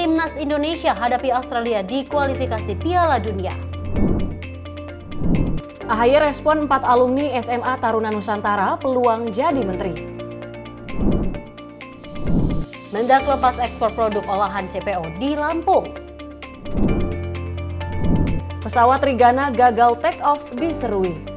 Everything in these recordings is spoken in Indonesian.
Timnas Indonesia hadapi Australia di kualifikasi Piala Dunia. AHY respon 4 alumni SMA Taruna Nusantara peluang jadi menteri. Mendak lepas ekspor produk olahan CPO di Lampung. Pesawat Trigana gagal take off di Serui.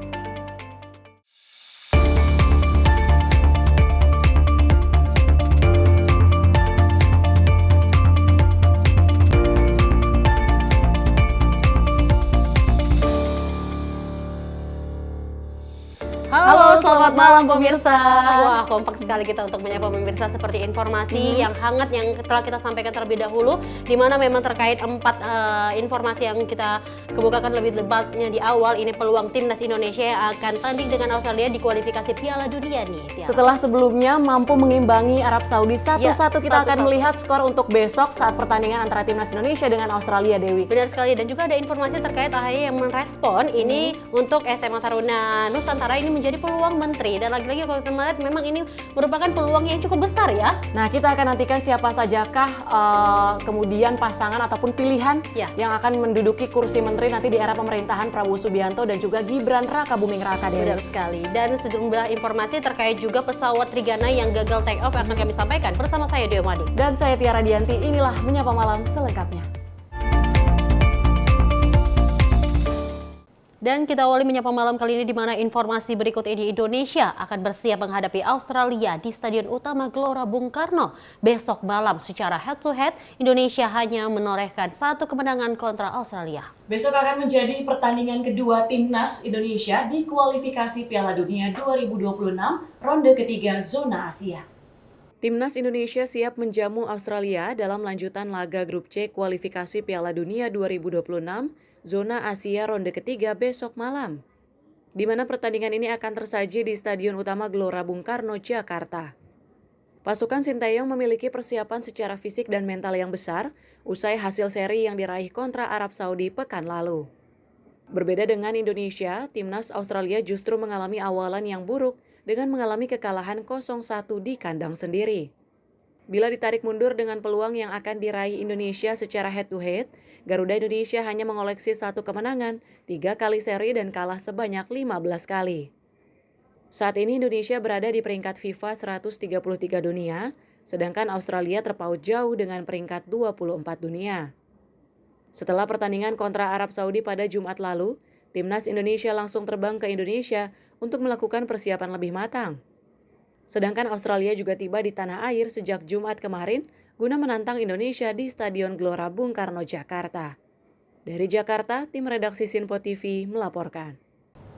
Halo, selamat malam pemirsa. Wah, kompak sekali kita untuk menyapa pemirsa seperti informasi yang hangat yang telah kita sampaikan terlebih dahulu, di mana memang terkait 4 informasi yang kita kemukakan lebih lebatnya di awal. Ini peluang Timnas Indonesia yang akan tanding dengan Australia di kualifikasi Piala Dunia nih. Tiara. Setelah sebelumnya mampu mengimbangi Arab Saudi 1-1, kita akan 1-1. melihat skor untuk besok saat pertandingan antara Timnas Indonesia dengan Australia, Dewi. Benar sekali, dan juga ada informasi terkait AHY yang merespon ini untuk SMA Taruna Nusantara ini menjadi peluang menteri, dan lagi-lagi kalau kita melihat memang ini merupakan peluang yang cukup besar ya. Nah, kita akan nantikan siapa sajakah kemudian pasangan ataupun pilihan yang akan menduduki kursi menteri nanti di era pemerintahan Prabowo Subianto dan juga Gibran Rakabuming Raka, Dewi. Benar sekali, dan sejumlah informasi terkait juga pesawat Trigana yang gagal take off akan kami sampaikan bersama saya Dio Madi. Dan saya Tiara Dianti, inilah Menyapa Malam selengkapnya. Dan kita awali Menyapa Malam kali ini di mana informasi berikut ini. Indonesia akan bersiap menghadapi Australia di Stadion Utama Gelora Bung Karno besok malam. Secara head to head, Indonesia hanya menorehkan 1 kemenangan kontra Australia. Besok akan menjadi pertandingan kedua Timnas Indonesia di kualifikasi Piala Dunia 2026 ronde ketiga zona Asia. Timnas Indonesia siap menjamu Australia dalam lanjutan laga grup C kualifikasi Piala Dunia 2026 zona Asia ronde ketiga besok malam, di mana pertandingan ini akan tersaji di Stadion Utama Gelora Bung Karno, Jakarta. Pasukan Sinteyong memiliki persiapan secara fisik dan mental yang besar usai hasil seri yang diraih kontra Arab Saudi pekan lalu. Berbeda dengan Indonesia, Timnas Australia justru mengalami awalan yang buruk dengan mengalami kekalahan 0-1 di kandang sendiri. Bila ditarik mundur dengan peluang yang akan diraih Indonesia secara head-to-head, Garuda Indonesia hanya mengoleksi 1 kemenangan, 3 kali seri dan kalah sebanyak 15 kali. Saat ini Indonesia berada di peringkat FIFA 133 dunia, sedangkan Australia terpaut jauh dengan peringkat 24 dunia. Setelah pertandingan kontra Arab Saudi pada Jumat lalu, Timnas Indonesia langsung terbang ke Indonesia untuk melakukan persiapan lebih matang. Sedangkan Australia juga tiba di tanah air sejak Jumat kemarin guna menantang Indonesia di Stadion Gelora Bung Karno, Jakarta. Dari Jakarta, tim redaksi Sinpo TV melaporkan.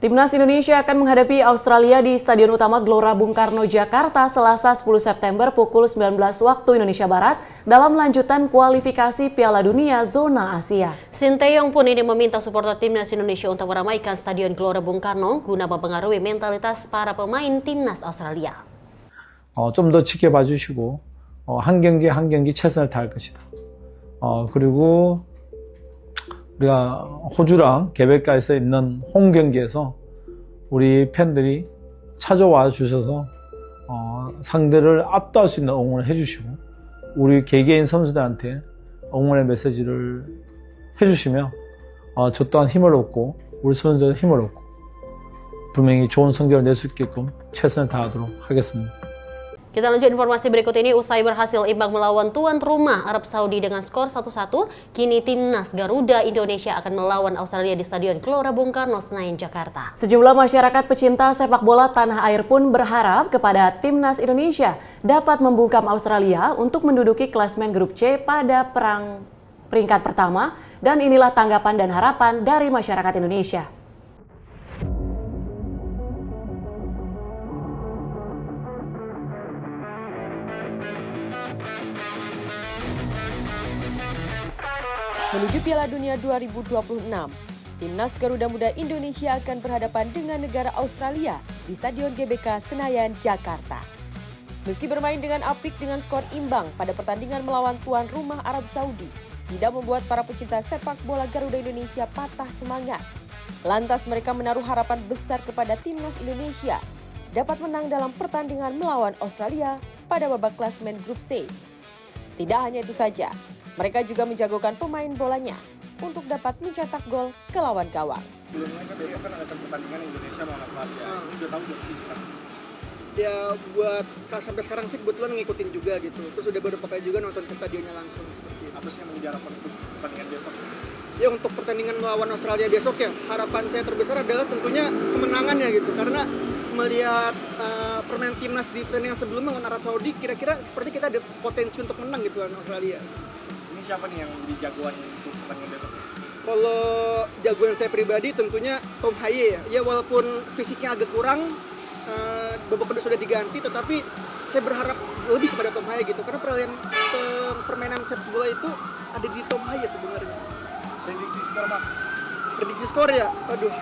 Timnas Indonesia akan menghadapi Australia di Stadion Utama Gelora Bung Karno, Jakarta, Selasa 10 September pukul 19 waktu Indonesia Barat dalam lanjutan kualifikasi Piala Dunia zona Asia. Sinteyong pun ini meminta supporter Timnas Indonesia untuk meramaikan Stadion Gelora Bung Karno guna mempengaruhi mentalitas para pemain Timnas Australia. 좀 더 지켜봐 주시고 한 경기 한 경기 최선을 다할 것이다. 그리고 우리가 호주랑 개백가에서 있는 홈 경기에서 우리 팬들이 찾아와 주셔서 상대를 압도할 수 있는 응원을 해주시고 우리 개개인 선수들한테 응원의 메시지를 해주시면 저 또한 힘을 얻고 우리 선수들 힘을 얻고 분명히 좋은 성적을 낼 수 있게끔 최선을 다하도록 하겠습니다. Kita lanjut informasi berikut ini. Usai berhasil imbang melawan tuan rumah Arab Saudi dengan skor 1-1, kini Timnas Garuda Indonesia akan melawan Australia di Stadion Gelora Bung Karno, Senayan, Jakarta. Sejumlah masyarakat pecinta sepak bola tanah air pun berharap kepada Timnas Indonesia dapat membungkam Australia untuk menduduki klasmen grup C pada peringkat pertama, dan inilah tanggapan dan harapan dari masyarakat Indonesia. Menuju Piala Dunia 2026, Timnas Garuda Muda Indonesia akan berhadapan dengan negara Australia di Stadion GBK Senayan, Jakarta. Meski bermain dengan apik dengan skor imbang pada pertandingan melawan tuan rumah Arab Saudi, tidak membuat para pecinta sepak bola Garuda Indonesia patah semangat. Lantas mereka menaruh harapan besar kepada Timnas Indonesia dapat menang dalam pertandingan melawan Australia pada babak klasmen grup C. Tidak hanya itu saja, Mereka juga menjagokan pemain bolanya untuk dapat mencetak gol ke lawan gawang. Sebelumnya kan besok kan ada pertandingan Indonesia melawan Australia. Ini udah tahu belum sih sekarang? Ya buat sampai sekarang sih kebetulan ngikutin juga gitu. Terus udah beberapa kali juga nonton ke stadionnya langsung seperti itu. Apa sih yang menjadi harapan untuk pertandingan besok? Ya untuk pertandingan melawan Australia besok ya, harapan saya terbesar adalah tentunya kemenangannya gitu. Karena melihat permain timnas di pertandingan sebelumnya dengan Arab Saudi, kira-kira seperti kita ada potensi untuk menang gitu lawan Australia. Ini siapa nih yang menjadi jagoan untuk pertandingan besok? Kalau jagoan saya pribadi tentunya Tom Haye ya. Ya walaupun fisiknya agak kurang, babak kedua sudah diganti, tetapi saya berharap lebih kepada Tom Haye gitu. Karena permainan sepak bola itu ada di Tom Haye sebenarnya. Prediksi skor Mas? Prediksi skor ya, aduh.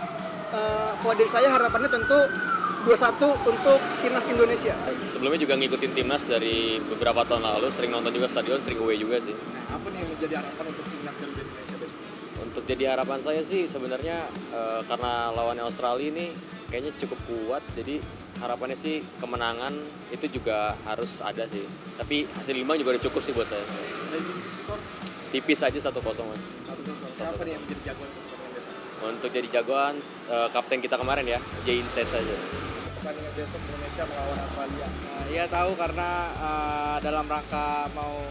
Kalau dari saya harapannya tentu 2-1 untuk timnas Indonesia. Sebelumnya juga ngikutin timnas dari beberapa tahun lalu, sering nonton juga stadion, sering away juga sih. Nah, apa nih yang menjadi harapan untuk timnas Garuda Indonesia besok? Untuk jadi harapan saya sih sebenarnya karena lawannya Australia ini kayaknya cukup kuat, jadi harapannya sih kemenangan itu juga harus ada sih. Tapi hasil imbang juga udah cukup sih buat saya. Prediksi skor? Tipis aja 1-0 Mas. 1-0. Siapa nih yang menjadi jagoan untuk pertandingan besok? Untuk jadi jagoan kapten kita kemarin ya, Jain Ses aja. Pertandingan besok Indonesia melawan Australia. Iya tahu karena dalam rangka mau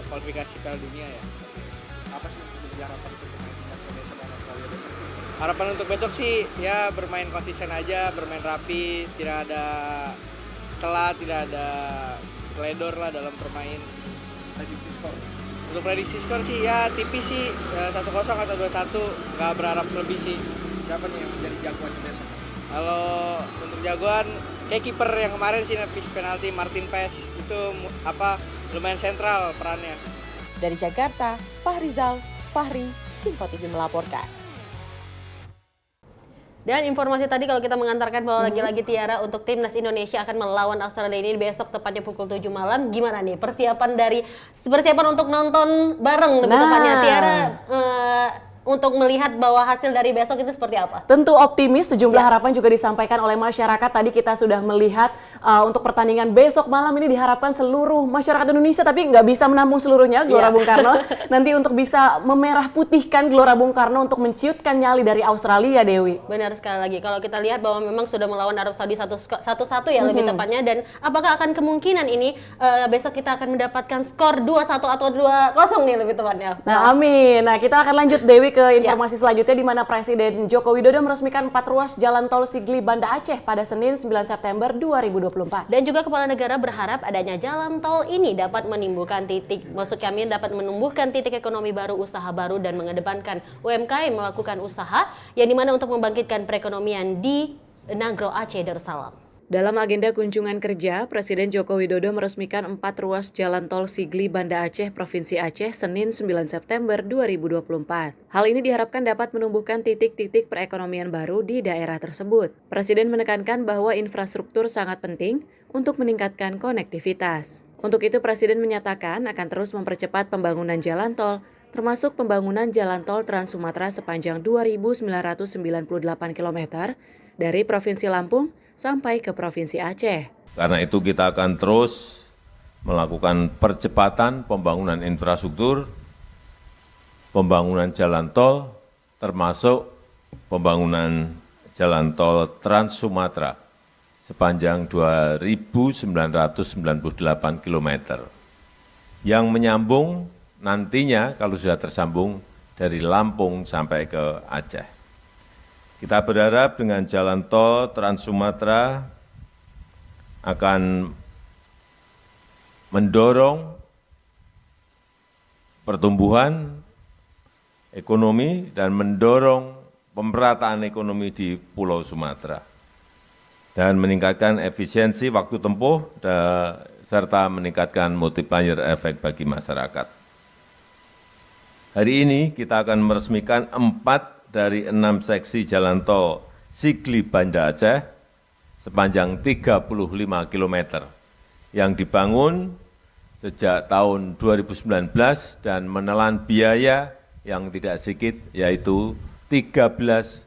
kualifikasi Piala Dunia ya. Apa sih yang menjadi harapan untuk pemain timnas Indonesia melawan Australia besok? Harapan untuk besok sih ya bermain konsisten aja, bermain rapi, tidak ada celah, tidak ada teledor lah dalam bermain. Prediksi skor? Untuk prediksi skor sih ya tipis sih 1-0 atau 2-1, nggak berharap lebih sih. Siapa nih yang menjadi jagoan besok? Kalau untuk jagoan kayak kiper yang kemarin sih nepis penalti Martin Paes itu lumayan sentral perannya. Dari Jakarta, Fahrizal, Fahri, Sinfo TV melaporkan. Dan informasi tadi kalau kita mengantarkan bahwa lagi-lagi Tiara untuk timnas Indonesia akan melawan Australia ini besok tepatnya pukul 7 malam. Gimana nih persiapan untuk nonton bareng lebih tepatnya Tiara untuk melihat bahwa hasil dari besok itu seperti apa? Tentu optimis, sejumlah harapan juga disampaikan oleh masyarakat. Tadi kita sudah melihat untuk pertandingan besok malam ini diharapkan seluruh masyarakat Indonesia, tapi nggak bisa menampung seluruhnya Gelora Bung Karno. Nanti untuk bisa memerah putihkan Gelora Bung Karno untuk menciutkan nyali dari Australia, Dewi. Benar sekali lagi. Kalau kita lihat bahwa memang sudah melawan Arab Saudi 1-1 ya lebih tepatnya. Dan apakah akan kemungkinan ini besok kita akan mendapatkan skor 2-1 atau 2-0 nih lebih tepatnya? Nah, amin. Nah, kita akan lanjut Dewi ke informasi selanjutnya di mana Presiden Joko Widodo meresmikan 4 ruas jalan tol Sigli Banda Aceh pada Senin 9 September 2024. Dan juga Kepala Negara berharap adanya jalan tol ini dapat menumbuhkan titik ekonomi baru, usaha baru, dan mengedepankan UMKM melakukan usaha yang dimana untuk membangkitkan perekonomian di Nagro Aceh Darussalam. Dalam agenda kunjungan kerja, Presiden Joko Widodo meresmikan 4 ruas jalan tol Sigli Banda Aceh, Provinsi Aceh, Senin 9 September 2024. Hal ini diharapkan dapat menumbuhkan titik-titik perekonomian baru di daerah tersebut. Presiden menekankan bahwa infrastruktur sangat penting untuk meningkatkan konektivitas. Untuk itu, Presiden menyatakan akan terus mempercepat pembangunan jalan tol, termasuk pembangunan jalan tol Trans Sumatera sepanjang 2.998 km dari Provinsi Lampung sampai ke Provinsi Aceh. Karena itu kita akan terus melakukan percepatan pembangunan infrastruktur, pembangunan jalan tol, termasuk pembangunan jalan tol Trans Sumatera sepanjang 2.998 km yang menyambung nantinya kalau sudah tersambung dari Lampung sampai ke Aceh. Kita berharap dengan jalan tol Trans Sumatera akan mendorong pertumbuhan ekonomi dan mendorong pemerataan ekonomi di Pulau Sumatera dan meningkatkan efisiensi waktu tempuh serta meningkatkan multiplier efek bagi masyarakat. Hari ini kita akan meresmikan 4 dari 6 seksi jalan tol Sigli Banda Aceh sepanjang 35 km yang dibangun sejak tahun 2019 dan menelan biaya yang tidak sedikit yaitu 13,5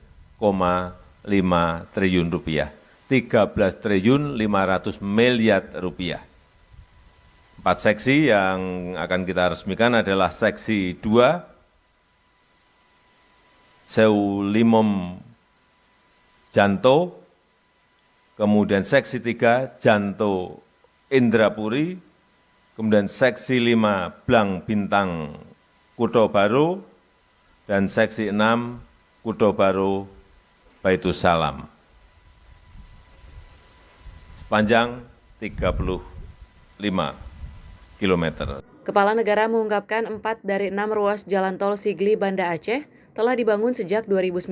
triliun rupiah, 13 triliun 500 miliar rupiah. 4 seksi yang akan kita resmikan adalah seksi 2, Sewu Limom Janto, kemudian seksi 3, Janto Indrapuri, kemudian seksi 5, Blang Bintang Kuto Baru, dan seksi 6, Kuto Baru Baitus Salam. Sepanjang 35 km. Kepala negara mengungkapkan 4 dari 6 ruas jalan tol Sigli Banda Aceh telah dibangun sejak 2019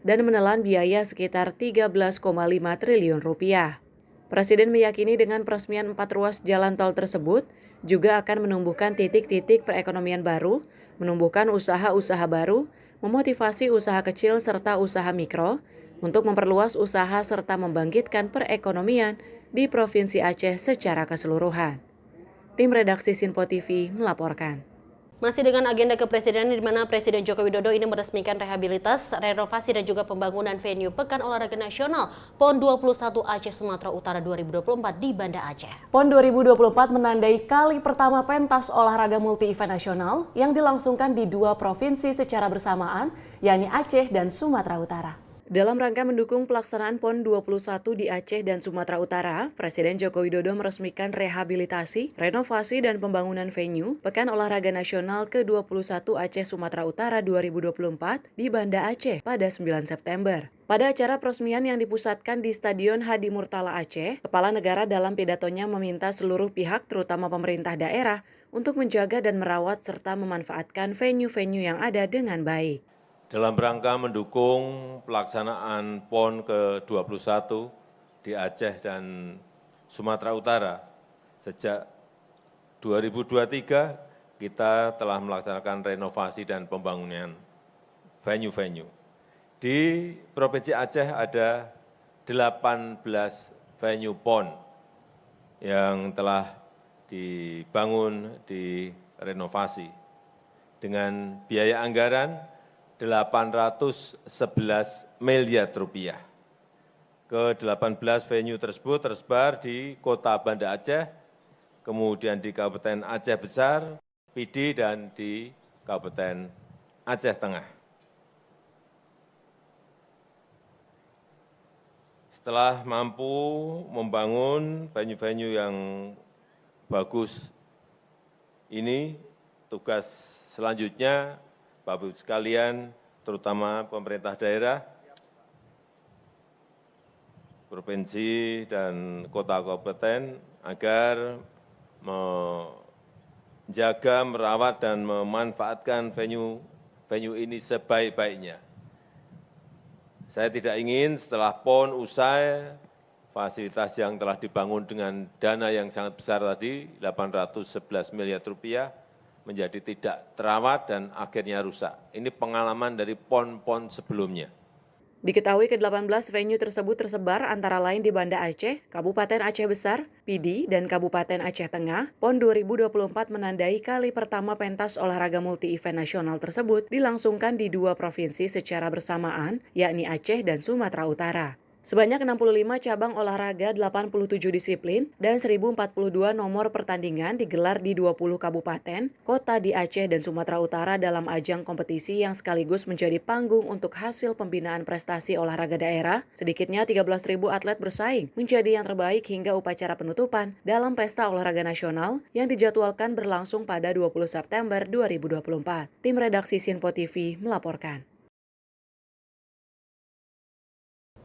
dan menelan biaya sekitar 13,5 triliun rupiah. Presiden meyakini dengan peresmian 4 ruas jalan tol tersebut juga akan menumbuhkan titik-titik perekonomian baru, menumbuhkan usaha-usaha baru, memotivasi usaha kecil serta usaha mikro, untuk memperluas usaha serta membangkitkan perekonomian di Provinsi Aceh secara keseluruhan. Tim redaksi Sinpo TV melaporkan. Masih dengan agenda kepresidenan di mana Presiden Joko Widodo ini meresmikan rehabilitas, renovasi dan juga pembangunan venue Pekan Olahraga Nasional PON 21 Aceh Sumatera Utara 2024 di Banda Aceh. PON 2024 menandai kali pertama pentas olahraga multi-event nasional yang dilangsungkan di 2 provinsi secara bersamaan, yakni Aceh dan Sumatera Utara. Dalam rangka mendukung pelaksanaan PON 21 di Aceh dan Sumatera Utara, Presiden Joko Widodo meresmikan rehabilitasi, renovasi, dan pembangunan venue Pekan Olahraga Nasional ke-21 Aceh Sumatera Utara 2024 di Banda Aceh pada 9 September. Pada acara peresmian yang dipusatkan di Stadion Hadi Murtala Aceh, Kepala Negara dalam pidatonya meminta seluruh pihak, terutama pemerintah daerah, untuk menjaga dan merawat serta memanfaatkan venue-venue yang ada dengan baik. Dalam rangka mendukung pelaksanaan PON ke-21 di Aceh dan Sumatera Utara, sejak 2023 kita telah melaksanakan renovasi dan pembangunan venue-venue. Di Provinsi Aceh ada 18 venue PON yang telah dibangun, direnovasi dengan biaya anggaran 811 miliar rupiah. Ke-18 venue tersebut tersebar di Kota Banda Aceh, kemudian di Kabupaten Aceh Besar, Pidi, dan di Kabupaten Aceh Tengah. Setelah mampu membangun venue-venue yang bagus ini, tugas selanjutnya Bapak-Ibu sekalian, terutama pemerintah daerah, provinsi dan kota kabupaten, agar menjaga, merawat, dan memanfaatkan venue ini sebaik-baiknya. Saya tidak ingin setelah PON usai, fasilitas yang telah dibangun dengan dana yang sangat besar tadi, 811 miliar rupiah, menjadi tidak terawat dan akhirnya rusak. Ini pengalaman dari PON-PON sebelumnya. Diketahui ke-18 venue tersebut tersebar antara lain di Banda Aceh, Kabupaten Aceh Besar, Pidi, dan Kabupaten Aceh Tengah. PON 2024 menandai kali pertama pentas olahraga multi-event nasional tersebut dilangsungkan di 2 provinsi secara bersamaan, yakni Aceh dan Sumatera Utara. Sebanyak 65 cabang olahraga, 87 disiplin, dan 1042 nomor pertandingan digelar di 20 kabupaten, kota di Aceh dan Sumatera Utara dalam ajang kompetisi yang sekaligus menjadi panggung untuk hasil pembinaan prestasi olahraga daerah. Sedikitnya 13.000 atlet bersaing menjadi yang terbaik hingga upacara penutupan dalam Pesta Olahraga Nasional yang dijadwalkan berlangsung pada 20 September 2024. Tim redaksi Sinpo TV melaporkan.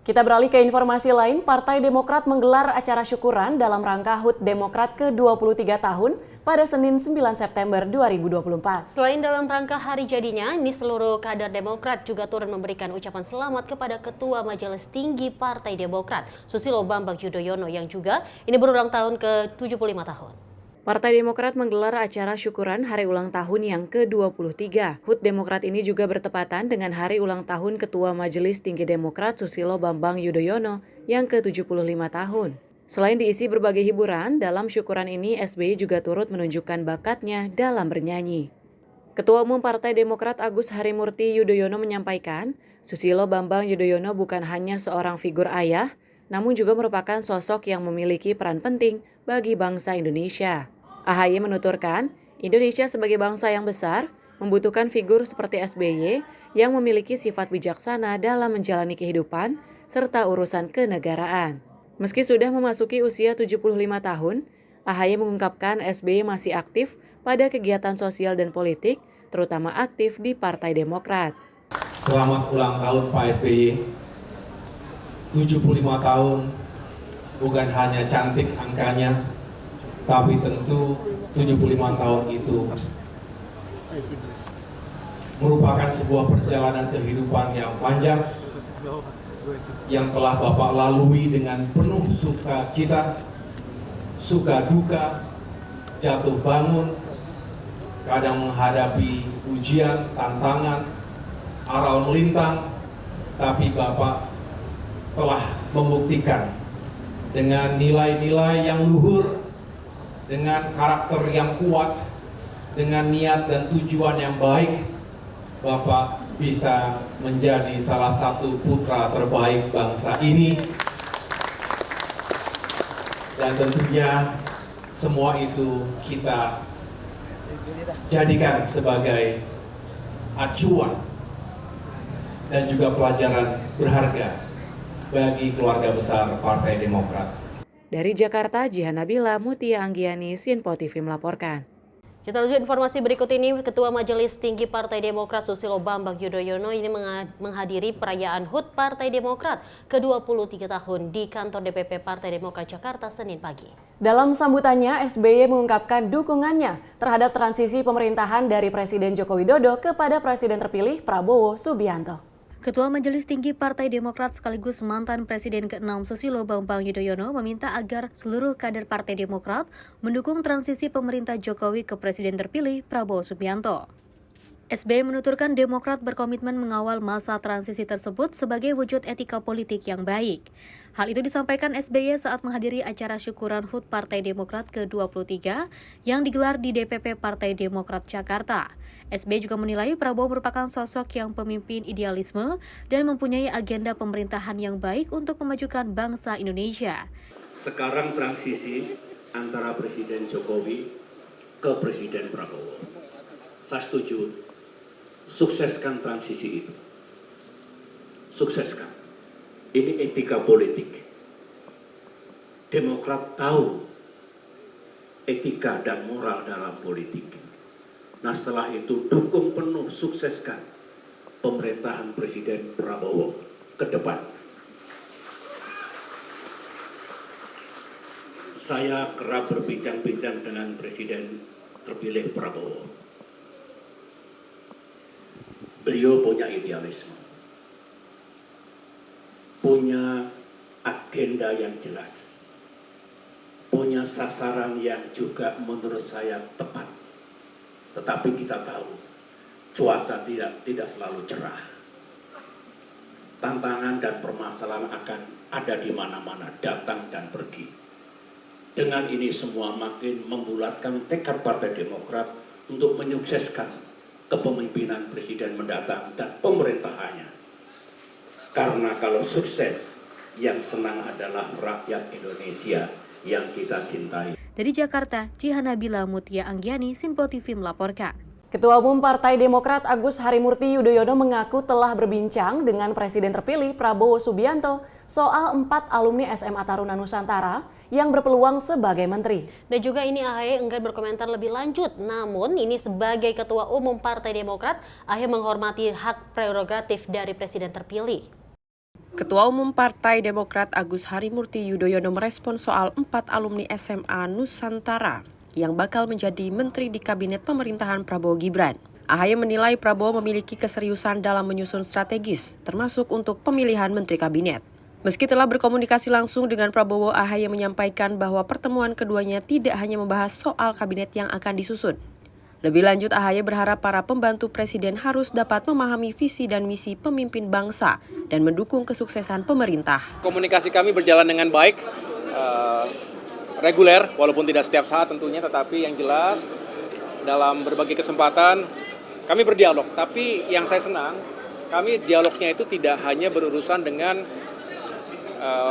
Kita beralih ke informasi lain, Partai Demokrat menggelar acara syukuran dalam rangka HUT Demokrat ke-23 tahun pada Senin 9 September 2024. Selain dalam rangka hari jadinya, ini seluruh kader Demokrat juga turut memberikan ucapan selamat kepada Ketua Majelis Tinggi Partai Demokrat, Susilo Bambang Yudhoyono, yang juga ini berulang tahun ke-75 tahun. Partai Demokrat menggelar acara syukuran hari ulang tahun yang ke-23. HUT Demokrat ini juga bertepatan dengan hari ulang tahun Ketua Majelis Tinggi Demokrat Susilo Bambang Yudhoyono yang ke-75 tahun. Selain diisi berbagai hiburan, dalam syukuran ini SBY juga turut menunjukkan bakatnya dalam bernyanyi. Ketua Umum Partai Demokrat Agus Harimurti Yudhoyono menyampaikan, Susilo Bambang Yudhoyono bukan hanya seorang figur ayah, namun juga merupakan sosok yang memiliki peran penting bagi bangsa Indonesia. AHY menuturkan, Indonesia sebagai bangsa yang besar membutuhkan figur seperti SBY yang memiliki sifat bijaksana dalam menjalani kehidupan serta urusan kenegaraan. Meski sudah memasuki usia 75 tahun, AHY mengungkapkan SBY masih aktif pada kegiatan sosial dan politik, terutama aktif di Partai Demokrat. Selamat ulang tahun Pak SBY. 75 tahun bukan hanya cantik angkanya, tapi tentu 75 tahun itu merupakan sebuah perjalanan kehidupan yang panjang yang telah Bapak lalui dengan penuh sukacita, suka duka, jatuh bangun, kadang menghadapi ujian, tantangan, aral melintang, tapi Bapak telah membuktikan dengan nilai-nilai yang luhur, dengan karakter yang kuat, dengan niat dan tujuan yang baik, Bapak bisa menjadi salah satu putra terbaik bangsa ini. Dan tentunya semua itu kita jadikan sebagai acuan dan juga pelajaran berharga bagi keluarga besar Partai Demokrat. Dari Jakarta, Jihan Nabila, Mutia Anggiani, Sinpo TV melaporkan. Kita lanjut informasi berikut ini. Ketua Majelis Tinggi Partai Demokrat Susilo Bambang Yudhoyono ini menghadiri perayaan HUT Partai Demokrat ke-23 tahun di kantor DPP Partai Demokrat Jakarta Senin pagi. Dalam sambutannya, SBY mengungkapkan dukungannya terhadap transisi pemerintahan dari Presiden Joko Widodo kepada Presiden terpilih Prabowo Subianto. Ketua Majelis Tinggi Partai Demokrat sekaligus mantan Presiden ke-6 Susilo Bambang Yudhoyono meminta agar seluruh kader Partai Demokrat mendukung transisi pemerintah Jokowi ke Presiden terpilih Prabowo Subianto. SBY menuturkan Demokrat berkomitmen mengawal masa transisi tersebut sebagai wujud etika politik yang baik. Hal itu disampaikan SBY saat menghadiri acara syukuran HUT Partai Demokrat ke-23 yang digelar di DPP Partai Demokrat Jakarta. SBY juga menilai Prabowo merupakan sosok yang pemimpin idealisme dan mempunyai agenda pemerintahan yang baik untuk memajukan bangsa Indonesia. Sekarang transisi antara Presiden Jokowi ke Presiden Prabowo. Saya setuju. Sukseskan transisi itu. Sukseskan. Ini etika politik. Demokrat tahu etika dan moral dalam politik. Nah setelah itu dukung penuh, sukseskan pemerintahan Presiden Prabowo ke depan. Saya kerap berbincang-bincang dengan Presiden terpilih Prabowo. Beliau punya idealisme, punya agenda yang jelas, punya sasaran yang juga menurut saya tepat. Tetapi kita tahu, cuaca tidak selalu cerah. Tantangan dan permasalahan akan ada di mana-mana, datang dan pergi. Dengan ini semua makin membulatkan tekad Partai Demokrat untuk menyukseskan kepemimpinan Presiden mendatang dan pemerintahannya. Karena kalau sukses, yang senang adalah rakyat Indonesia yang kita cintai. Dari Jakarta, Jihan Nabila, Mutia Anggiani, Sinpo TV melaporkan. Ketua Umum Partai Demokrat Agus Harimurti Yudhoyono mengaku telah berbincang dengan Presiden terpilih Prabowo Subianto soal 4 alumni SMA Taruna Nusantara yang berpeluang sebagai menteri. Dan juga ini AHY enggan berkomentar lebih lanjut. Namun ini sebagai Ketua Umum Partai Demokrat, AHY menghormati hak prerogatif dari Presiden terpilih. Ketua Umum Partai Demokrat Agus Harimurti Yudhoyono merespon soal 4 alumni SMA Nusantara yang bakal menjadi menteri di kabinet pemerintahan Prabowo Gibran. AHY menilai Prabowo memiliki keseriusan dalam menyusun strategis, termasuk untuk pemilihan menteri kabinet. Meski telah berkomunikasi langsung dengan Prabowo, AHY menyampaikan bahwa pertemuan keduanya tidak hanya membahas soal kabinet yang akan disusun. Lebih lanjut, AHY berharap para pembantu presiden harus dapat memahami visi dan misi pemimpin bangsa dan mendukung kesuksesan pemerintah. Komunikasi kami berjalan dengan baik, reguler, walaupun tidak setiap saat tentunya, tetapi yang jelas dalam berbagai kesempatan kami berdialog. Tapi yang saya senang, kami dialognya itu tidak hanya berurusan dengan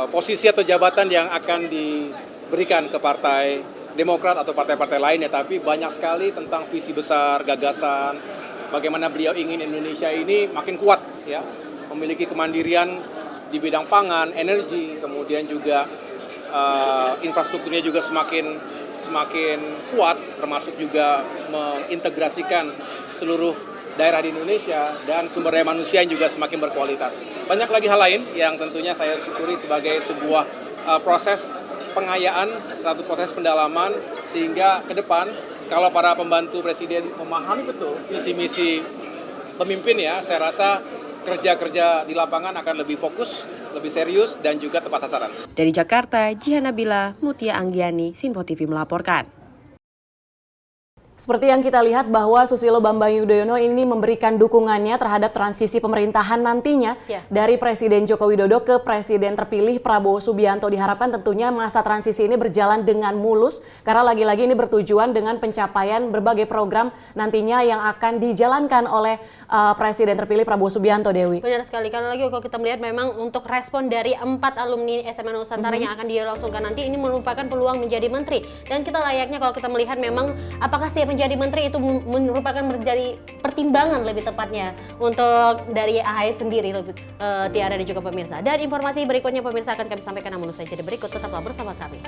posisi atau jabatan yang akan diberikan ke partai Demokrat atau partai-partai lainnya, tapi banyak sekali tentang visi besar, gagasan, bagaimana beliau ingin Indonesia ini makin kuat, ya, memiliki kemandirian di bidang pangan, energi, kemudian juga infrastrukturnya juga semakin kuat, termasuk juga mengintegrasikan seluruh daerah di Indonesia dan sumber daya manusia yang juga semakin berkualitas. Banyak lagi hal lain yang tentunya saya syukuri sebagai sebuah proses pengayaan, satu proses pendalaman, sehingga ke depan kalau para pembantu presiden memahami betul visi misi pemimpin, ya, saya rasa kerja-kerja di lapangan akan lebih fokus, lebih serius, dan juga tepat sasaran. Dari Jakarta, Jihan Nabila, Mutia Anggiani, Sinpo TV melaporkan. Seperti yang kita lihat bahwa Susilo Bambang Yudhoyono ini memberikan dukungannya terhadap transisi pemerintahan nantinya dari Presiden Joko Widodo ke Presiden terpilih Prabowo Subianto. Diharapkan tentunya masa transisi ini berjalan dengan mulus karena lagi-lagi ini bertujuan dengan pencapaian berbagai program nantinya yang akan dijalankan oleh Presiden terpilih Prabowo Subianto, Dewi. Benar sekali, karena lagi kalau kita melihat memang untuk respon dari 4 alumni SMA Nusantara yang akan dilangsungkan nanti ini merupakan peluang menjadi menteri. Dan kita layaknya kalau kita melihat memang apakah siap menjadi menteri itu merupakan menjadi pertimbangan lebih tepatnya untuk dari AHY sendiri, Tiara dan juga pemirsa. Dan informasi berikutnya pemirsa akan kami sampaikan, namun usai jeda berikut tetaplah bersama kami.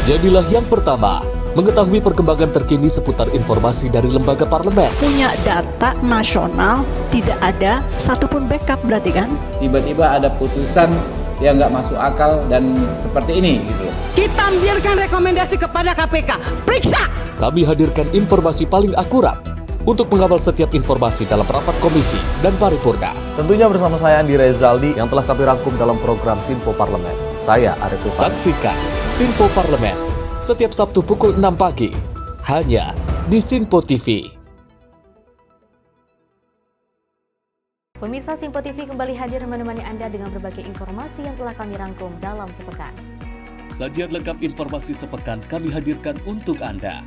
Jadilah yang pertama mengetahui perkembangan terkini seputar informasi dari lembaga parlemen. Punya data nasional, tidak ada satupun backup berarti kan? Tiba-tiba ada putusan yang nggak masuk akal dan seperti ini gitu. Kita biarkan rekomendasi kepada KPK, periksa! Kami hadirkan informasi paling akurat untuk mengawal setiap informasi dalam rapat komisi dan paripurna. Tentunya bersama saya Andi Rezaldi yang telah kami rangkum dalam program Sinpo Parlemen. Saya Arif Tufan. Saksikan Sinpo Parlemen setiap Sabtu pukul 6 pagi hanya di Sinpo TV. Pemirsa, Sinpo TV kembali hadir menemani Anda dengan berbagai informasi yang telah kami rangkum dalam sepekan. Sajian lengkap informasi sepekan kami hadirkan untuk Anda.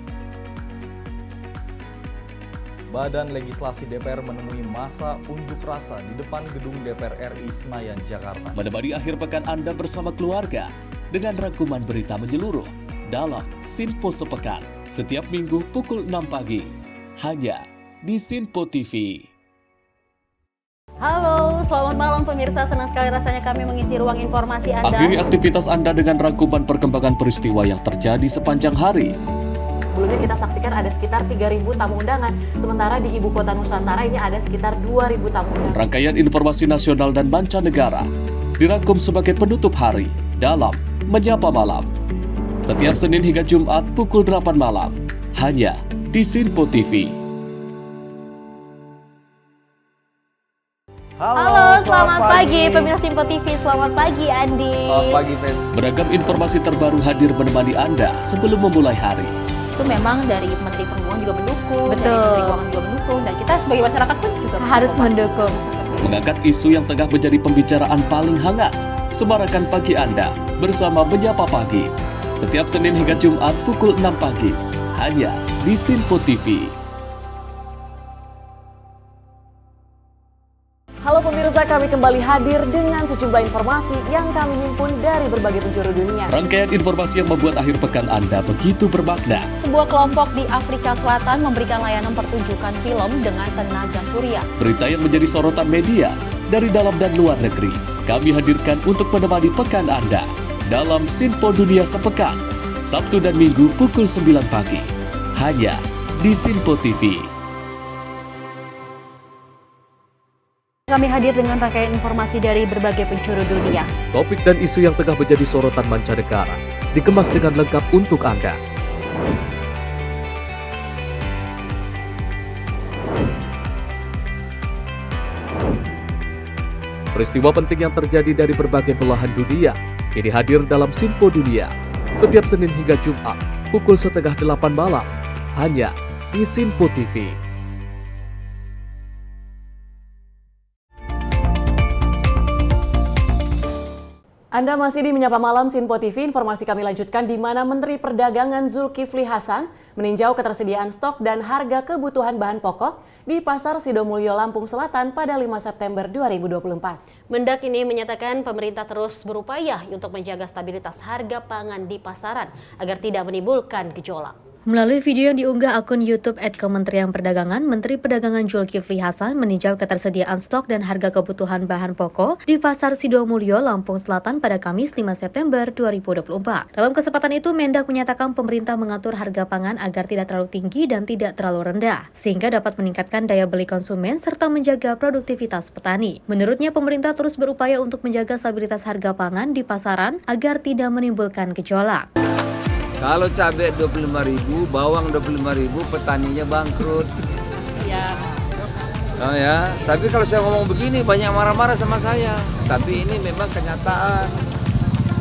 Badan Legislasi DPR menemui masa unjuk rasa di depan gedung DPR RI Senayan, Jakarta. Menemani akhir pekan Anda bersama keluarga dengan rangkuman berita menyeluruh dalam Sinpo Sepekan setiap minggu pukul 6 pagi hanya di Sinpo TV. Halo, selamat malam pemirsa. Senang sekali rasanya kami mengisi ruang informasi Anda. Akhiri aktivitas Anda dengan rangkuman perkembangan peristiwa yang terjadi sepanjang hari. Sebelumnya kita saksikan ada sekitar 3.000 tamu undangan, sementara di Ibu Kota Nusantara ini ada sekitar 2.000 tamu undangan. Rangkaian informasi nasional dan mancanegara dirangkum sebagai penutup hari dalam Menyapa Malam. Setiap Senin hingga Jumat pukul 8 malam, hanya di Sinpo TV. Halo, selamat pagi pemirsa Sinpo TV. Selamat pagi Andi. Selamat pagi, Fen. Beragam informasi terbaru hadir menemani Anda sebelum memulai hari. Itu memang dari Menteri Perhubungan juga mendukung, Betul. dari Menteri Keuangan juga mendukung, dan kita sebagai masyarakat pun juga harus mendukung. Mengangkat isu yang tengah menjadi pembicaraan paling hangat. Semarakan pagi Anda bersama Menyapa Pagi. Setiap Senin hingga Jumat pukul 6 pagi. Hanya di Sinpo TV. Halo pemirsa, kami kembali hadir dengan sejumlah informasi yang kami himpun dari berbagai penjuru dunia. Rangkaian informasi yang membuat akhir pekan Anda begitu bermakna. Sebuah kelompok di Afrika Selatan memberikan layanan pertunjukan film dengan tenaga surya. Berita yang menjadi sorotan media dari dalam dan luar negeri. Kami hadirkan untuk menemani pekan Anda dalam Sinpo Dunia Sepekan, Sabtu dan Minggu pukul 9 pagi. Hanya di Sinpo TV. Kami hadir dengan rangkaian informasi dari berbagai penjuru dunia. Topik dan isu yang tengah menjadi sorotan mancanegara dikemas dengan lengkap untuk Anda. Peristiwa penting yang terjadi dari berbagai belahan dunia ini hadir dalam Sinpo Dunia setiap Senin hingga Jumat pukul 7:30 malam hanya di Sinpo TV. Anda masih di Menyapa Malam Sinpo TV. Informasi kami lanjutkan di mana Menteri Perdagangan Zulkifli Hasan meninjau ketersediaan stok dan harga kebutuhan bahan pokok di Pasar Sidomulyo, Lampung Selatan pada 5 September 2024. Mendak ini menyatakan pemerintah terus berupaya untuk menjaga stabilitas harga pangan di pasaran agar tidak menimbulkan gejolak. Melalui video yang diunggah akun YouTube @Kementerian Perdagangan, Menteri Perdagangan Zulkifli Hasan meninjau ketersediaan stok dan harga kebutuhan bahan pokok di Pasar Sidomulyo, Lampung Selatan pada Kamis 5 September 2024. Dalam kesempatan itu, Mendak menyatakan pemerintah mengatur harga pangan agar tidak terlalu tinggi dan tidak terlalu rendah, sehingga dapat meningkatkan daya beli konsumen serta menjaga produktivitas petani. Menurutnya, pemerintah terus berupaya untuk menjaga stabilitas harga pangan di pasaran agar tidak menimbulkan gejolak. Kalau cabai 25.000, bawang 25.000, petaninya bangkrut. Ya. Oh ya, tapi kalau saya ngomong begini banyak marah-marah sama saya. Tapi ini memang kenyataan.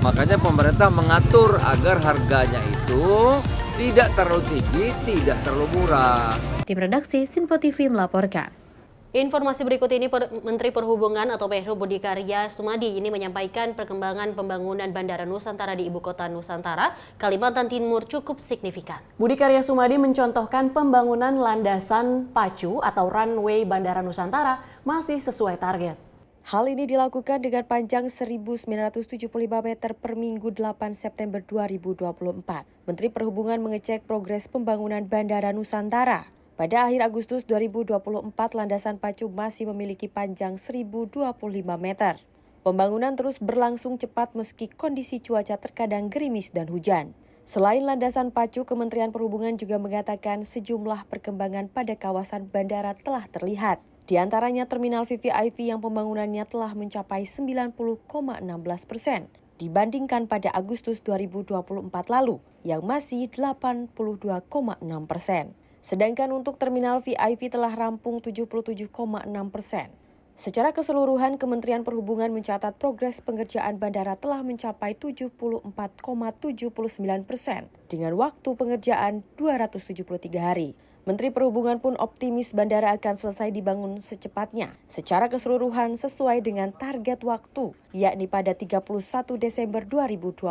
Makanya pemerintah mengatur agar harganya itu tidak terlalu tinggi, tidak terlalu murah. Tim redaksi Sinpo TV melaporkan. Informasi berikut ini, Menteri Perhubungan atau Menhub Budi Karya Sumadi ini menyampaikan perkembangan pembangunan Bandara Nusantara di Ibu Kota Nusantara, Kalimantan Timur cukup signifikan. Budi Karya Sumadi mencontohkan pembangunan landasan pacu atau runway Bandara Nusantara masih sesuai target. Hal ini dilakukan dengan panjang 1.975 meter per minggu 8 September 2024. Menteri Perhubungan mengecek progres pembangunan Bandara Nusantara. Pada akhir Agustus 2024, landasan pacu masih memiliki panjang 1.025 meter. Pembangunan terus berlangsung cepat meski kondisi cuaca terkadang gerimis dan hujan. Selain landasan pacu, Kementerian Perhubungan juga mengatakan sejumlah perkembangan pada kawasan bandara telah terlihat. Di antaranya Terminal VVIP yang pembangunannya telah mencapai 90,16% dibandingkan pada Agustus 2024 lalu yang masih 82,6%. Sedangkan untuk Terminal VIP telah rampung 77,6%. Secara keseluruhan, Kementerian Perhubungan mencatat progres pengerjaan bandara telah mencapai 74,79% dengan waktu pengerjaan 273 hari. Menteri Perhubungan pun optimis bandara akan selesai dibangun secepatnya secara keseluruhan sesuai dengan target waktu, yakni pada 31 Desember 2024.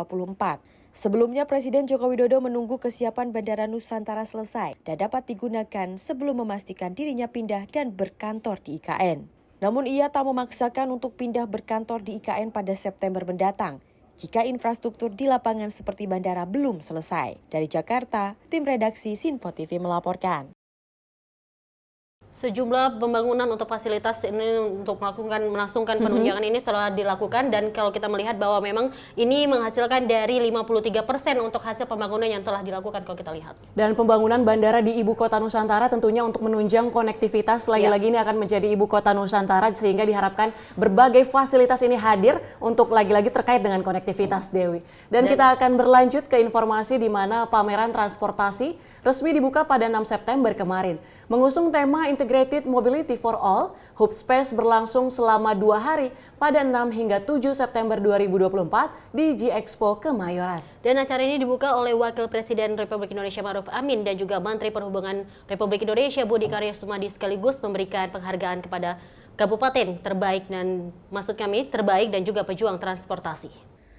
Sebelumnya, Presiden Joko Widodo menunggu kesiapan Bandara Nusantara selesai dan dapat digunakan sebelum memastikan dirinya pindah dan berkantor di IKN. Namun ia tak memaksakan untuk pindah berkantor di IKN pada September mendatang jika infrastruktur di lapangan seperti bandara belum selesai. Dari Jakarta, tim redaksi Sinpo TV melaporkan. Sejumlah pembangunan untuk fasilitas ini untuk melangsungkan penunjangan ini telah dilakukan, dan kalau kita melihat bahwa memang ini menghasilkan dari 53% untuk hasil pembangunan yang telah dilakukan kalau kita lihat. Dan pembangunan bandara di Ibu Kota Nusantara tentunya untuk menunjang konektivitas, lagi-lagi ini akan menjadi Ibu Kota Nusantara sehingga diharapkan berbagai fasilitas ini hadir untuk lagi-lagi terkait dengan konektivitas, Dewi. Dan kita akan berlanjut ke informasi di mana pameran transportasi resmi dibuka pada 6 September kemarin. Mengusung tema Integrated Mobility for All, Hub Space berlangsung selama 2 hari pada 6 hingga 7 September 2024 di G-Expo Kemayoran. Dan acara ini dibuka oleh Wakil Presiden Republik Indonesia Ma'ruf Amin dan juga Menteri Perhubungan Republik Indonesia Budi Karya Sumadi sekaligus memberikan penghargaan kepada kabupaten terbaik dan terbaik dan juga pejuang transportasi.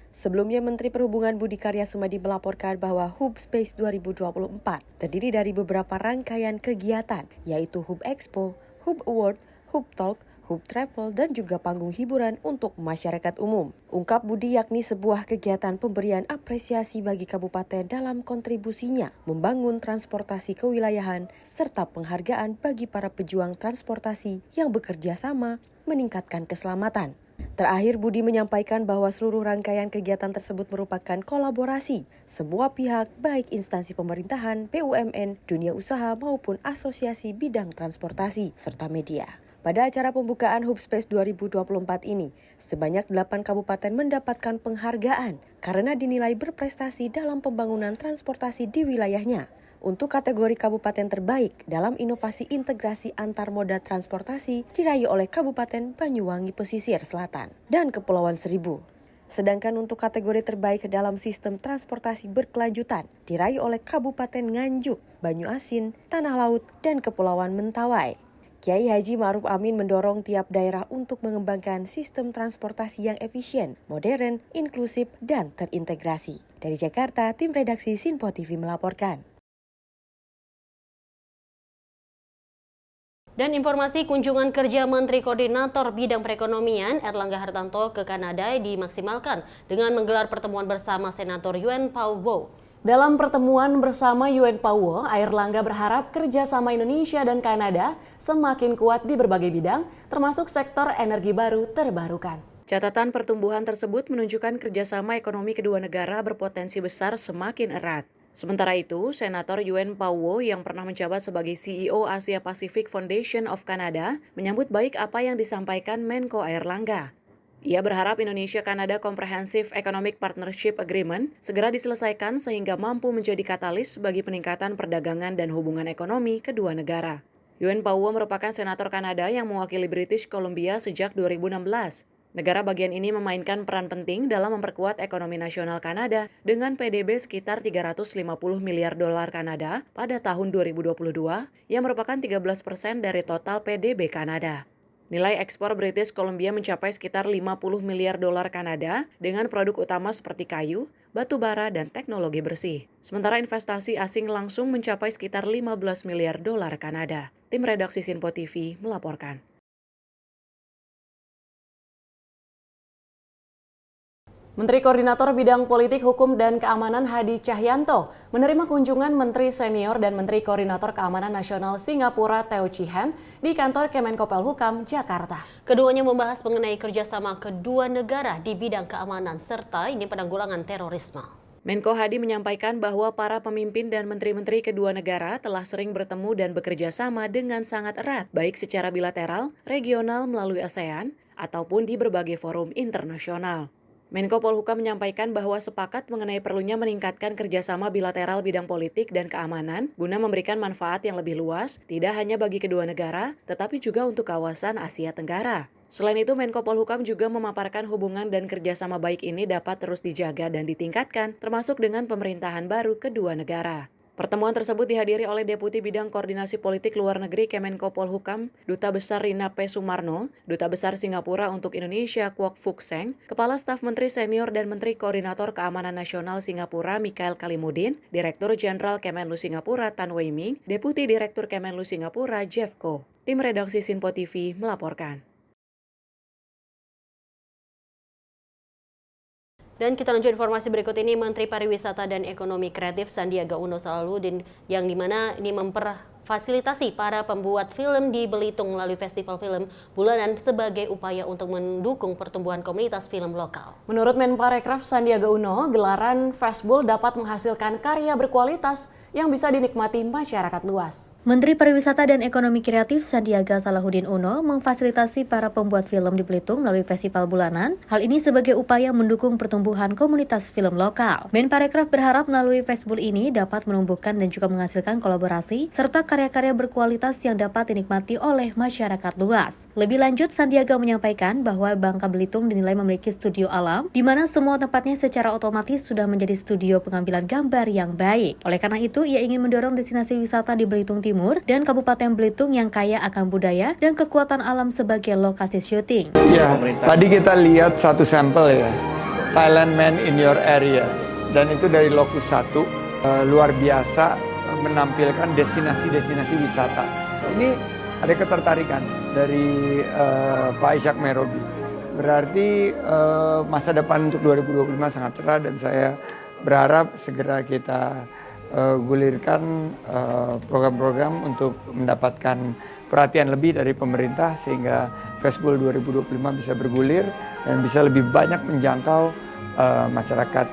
Sebelumnya, Menteri Perhubungan Budi Karya Sumadi melaporkan bahwa Hub Space 2024 terdiri dari beberapa rangkaian kegiatan, yaitu Hub Expo, Hub Award, Hub Talk, Hub Travel, dan juga panggung hiburan untuk masyarakat umum. Ungkap Budi, yakni sebuah kegiatan pemberian apresiasi bagi kabupaten dalam kontribusinya membangun transportasi kewilayahan, serta penghargaan bagi para pejuang transportasi yang bekerja sama meningkatkan keselamatan. Terakhir, Budi menyampaikan bahwa seluruh rangkaian kegiatan tersebut merupakan kolaborasi semua pihak, baik instansi pemerintahan, BUMN, dunia usaha maupun asosiasi bidang transportasi, serta media. Pada acara pembukaan Hub Space 2024 ini, sebanyak 8 kabupaten mendapatkan penghargaan karena dinilai berprestasi dalam pembangunan transportasi di wilayahnya. Untuk kategori kabupaten terbaik dalam inovasi integrasi antar moda transportasi diraih oleh Kabupaten Banyuwangi Pesisir Selatan dan Kepulauan Seribu. Sedangkan untuk kategori terbaik dalam sistem transportasi berkelanjutan diraih oleh Kabupaten Nganjuk, Banyu Asin, Tanah Laut, dan Kepulauan Mentawai. Kiai Haji Ma'ruf Amin mendorong tiap daerah untuk mengembangkan sistem transportasi yang efisien, modern, inklusif, dan terintegrasi. Dari Jakarta, tim redaksi Sinpo TV melaporkan. Dan informasi kunjungan kerja Menteri Koordinator Bidang Perekonomian Erlangga Hartarto ke Kanada dimaksimalkan dengan menggelar pertemuan bersama Senator Yuen Pauwo. Dalam pertemuan bersama Yuen Pauwo, Airlangga berharap kerjasama Indonesia dan Kanada semakin kuat di berbagai bidang, termasuk sektor energi baru terbarukan. Catatan pertumbuhan tersebut menunjukkan kerjasama ekonomi kedua negara berpotensi besar semakin erat. Sementara itu, Senator Yuen Pauwo yang pernah menjabat sebagai CEO Asia Pacific Foundation of Canada menyambut baik apa yang disampaikan Menko Airlangga. Ia berharap Indonesia-Kanada Comprehensive Economic Partnership Agreement segera diselesaikan sehingga mampu menjadi katalis bagi peningkatan perdagangan dan hubungan ekonomi kedua negara. Yuen Pauwo merupakan senator Kanada yang mewakili British Columbia sejak 2016. Negara bagian ini memainkan peran penting dalam memperkuat ekonomi nasional Kanada dengan PDB sekitar 350 miliar dolar Kanada pada tahun 2022 yang merupakan 13% dari total PDB Kanada. Nilai ekspor British Columbia mencapai sekitar 50 miliar dolar Kanada dengan produk utama seperti kayu, batu bara, dan teknologi bersih. Sementara investasi asing langsung mencapai sekitar 15 miliar dolar Kanada. Tim redaksi Sinpo TV melaporkan. Menteri Koordinator Bidang Politik, Hukum, dan Keamanan Hadi Cahyanto menerima kunjungan Menteri Senior dan Menteri Koordinator Keamanan Nasional Singapura Teo Chee Hean di kantor Kemenko Polhukam, Jakarta. Keduanya membahas mengenai kerjasama kedua negara di bidang keamanan serta penanggulangan terorisme. Menko Hadi menyampaikan bahwa para pemimpin dan menteri-menteri kedua negara telah sering bertemu dan bekerja sama dengan sangat erat, baik secara bilateral, regional melalui ASEAN, ataupun di berbagai forum internasional. Menko Polhukam menyampaikan bahwa sepakat mengenai perlunya meningkatkan kerjasama bilateral bidang politik dan keamanan guna memberikan manfaat yang lebih luas, tidak hanya bagi kedua negara, tetapi juga untuk kawasan Asia Tenggara. Selain itu, Menko Polhukam juga memaparkan hubungan dan kerjasama baik ini dapat terus dijaga dan ditingkatkan, termasuk dengan pemerintahan baru kedua negara. Pertemuan tersebut dihadiri oleh Deputi Bidang Koordinasi Politik Luar Negeri Kemenko Polhukam, Duta Besar Rina P. Sumarno, Duta Besar Singapura untuk Indonesia Kwok Fuk Seng, Kepala Staf Menteri Senior dan Menteri Koordinator Keamanan Nasional Singapura Mikael Kalimudin, Direktur Jenderal Kemenlu Singapura Tan Wei Ming, Deputi Direktur Kemenlu Singapura Jeff Koh. Tim redaksi Sinpo TV melaporkan. Dan kita lanjut informasi berikut ini. Menteri Pariwisata dan Ekonomi Kreatif Sandiaga Uno Salahuddin yang dimana ini memperfasilitasi para pembuat film di Belitung melalui festival film bulanan sebagai upaya untuk mendukung pertumbuhan komunitas film lokal. Menurut Menparekraf Sandiaga Uno, gelaran Festival dapat menghasilkan karya berkualitas yang bisa dinikmati masyarakat luas. Menteri Pariwisata dan Ekonomi Kreatif Sandiaga Salahuddin Uno memfasilitasi para pembuat film di Belitung melalui festival bulanan. Hal ini sebagai upaya mendukung pertumbuhan komunitas film lokal. Menparekraf berharap melalui festival ini dapat menumbuhkan dan juga menghasilkan kolaborasi serta karya-karya berkualitas yang dapat dinikmati oleh masyarakat luas. Lebih lanjut, Sandiaga menyampaikan bahwa Bangka Belitung dinilai memiliki studio alam, di mana semua tempatnya secara otomatis sudah menjadi studio pengambilan gambar yang baik. Oleh karena itu, ia ingin mendorong destinasi wisata di Belitung Timur dan Kabupaten Belitung yang kaya akan budaya dan kekuatan alam sebagai lokasi syuting. Ya, tadi kita lihat satu sampel ya, Thailand Man in Your Area, dan itu dari Lokus 1, luar biasa menampilkan destinasi-destinasi wisata. Ini ada ketertarikan dari Pak Ishak Merobi. Berarti masa depan untuk 2025 sangat cerah dan saya berharap segera kita gulirkan program-program untuk mendapatkan perhatian lebih dari pemerintah sehingga Festival 2025 bisa bergulir dan bisa lebih banyak menjangkau masyarakat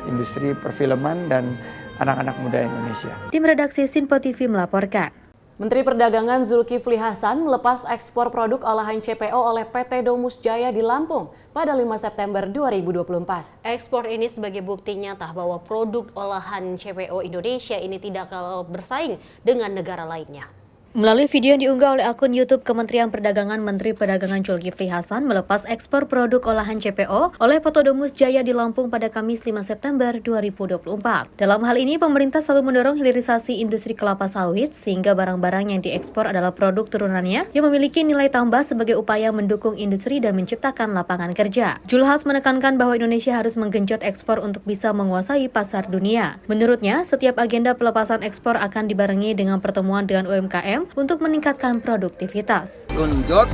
industri perfilman dan anak-anak muda Indonesia. Tim redaksi Sinpo TV melaporkan. Menteri Perdagangan Zulkifli Hasan melepas ekspor produk olahan CPO oleh PT Domus Jaya di Lampung pada 5 September 2024. Ekspor ini sebagai bukti nyata bahwa produk olahan CPO Indonesia ini tidak kalau bersaing dengan negara lainnya. Melalui video yang diunggah oleh akun YouTube Kementerian Perdagangan, Menteri Perdagangan Zulkifli Hasan melepas ekspor produk olahan CPO oleh Potodomus Jaya di Lampung pada Kamis 5 September 2024. Dalam hal ini, pemerintah selalu mendorong hilirisasi industri kelapa sawit sehingga barang-barang yang diekspor adalah produk turunannya yang memiliki nilai tambah sebagai upaya mendukung industri dan menciptakan lapangan kerja. Julhas menekankan bahwa Indonesia harus menggenjot ekspor untuk bisa menguasai pasar dunia. Menurutnya, setiap agenda pelepasan ekspor akan dibarengi dengan pertemuan dengan UMKM untuk meningkatkan produktivitas. Genjot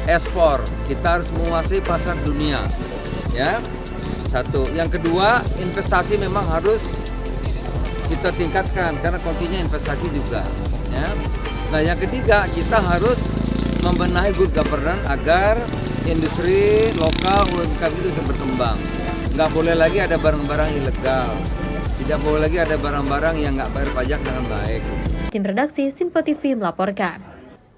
ekspor, kita harus menguasai pasar dunia, ya. Satu. Yang kedua, investasi memang harus kita tingkatkan karena kuncinya investasi juga, ya. Nah, yang ketiga, kita harus membenahi good governance agar industri lokal UMKM itu bisa berkembang. Nggak boleh lagi ada barang-barang ilegal, tidak boleh lagi ada barang-barang yang nggak bayar pajak dengan baik. Tim redaksi Sinpo TV melaporkan.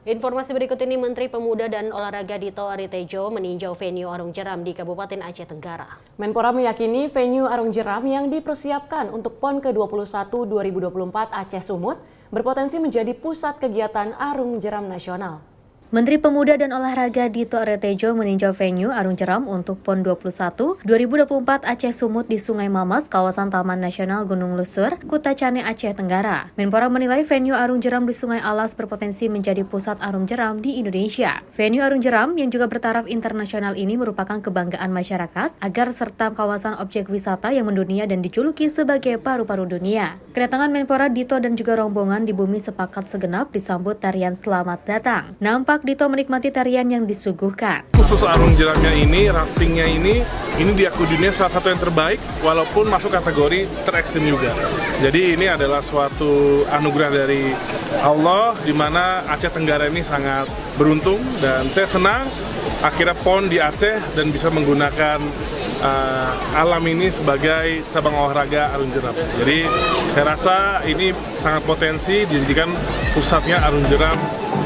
Informasi berikut ini, Menteri Pemuda dan Olahraga Dito Aritejo meninjau venue Arung Jeram di Kabupaten Aceh Tenggara. Menpora meyakini venue Arung Jeram yang dipersiapkan untuk PON ke-21 2024 Aceh Sumut berpotensi menjadi pusat kegiatan Arung Jeram nasional. Menteri Pemuda dan Olahraga Dito Aritejo meninjau venue Arung Jeram untuk PON 21 2024 Aceh Sumut di Sungai Mamas, kawasan Taman Nasional Gunung Lesur, Kuta Cane, Aceh Tenggara. Menpora menilai venue Arung Jeram di Sungai Alas berpotensi menjadi pusat Arung Jeram di Indonesia. Venue Arung Jeram yang juga bertaraf internasional ini merupakan kebanggaan masyarakat agar serta kawasan objek wisata yang mendunia dan dijuluki sebagai paru-paru dunia. Kedatangan Menpora Dito dan juga rombongan di Bumi Sepakat Segenap disambut tarian Selamat Datang. Nampak Dito menikmati tarian yang disuguhkan. Khusus Arung Jeramnya ini, raftingnya ini diakui dunia salah satu yang terbaik, walaupun masuk kategori terekstrim juga. Jadi ini adalah suatu anugerah dari Allah, di mana Aceh Tenggara ini sangat beruntung, dan saya senang akhirnya PON di Aceh dan bisa menggunakan alam ini sebagai cabang olahraga Arung Jeram. Jadi saya rasa ini sangat potensi dijadikan pusatnya Arung Jeram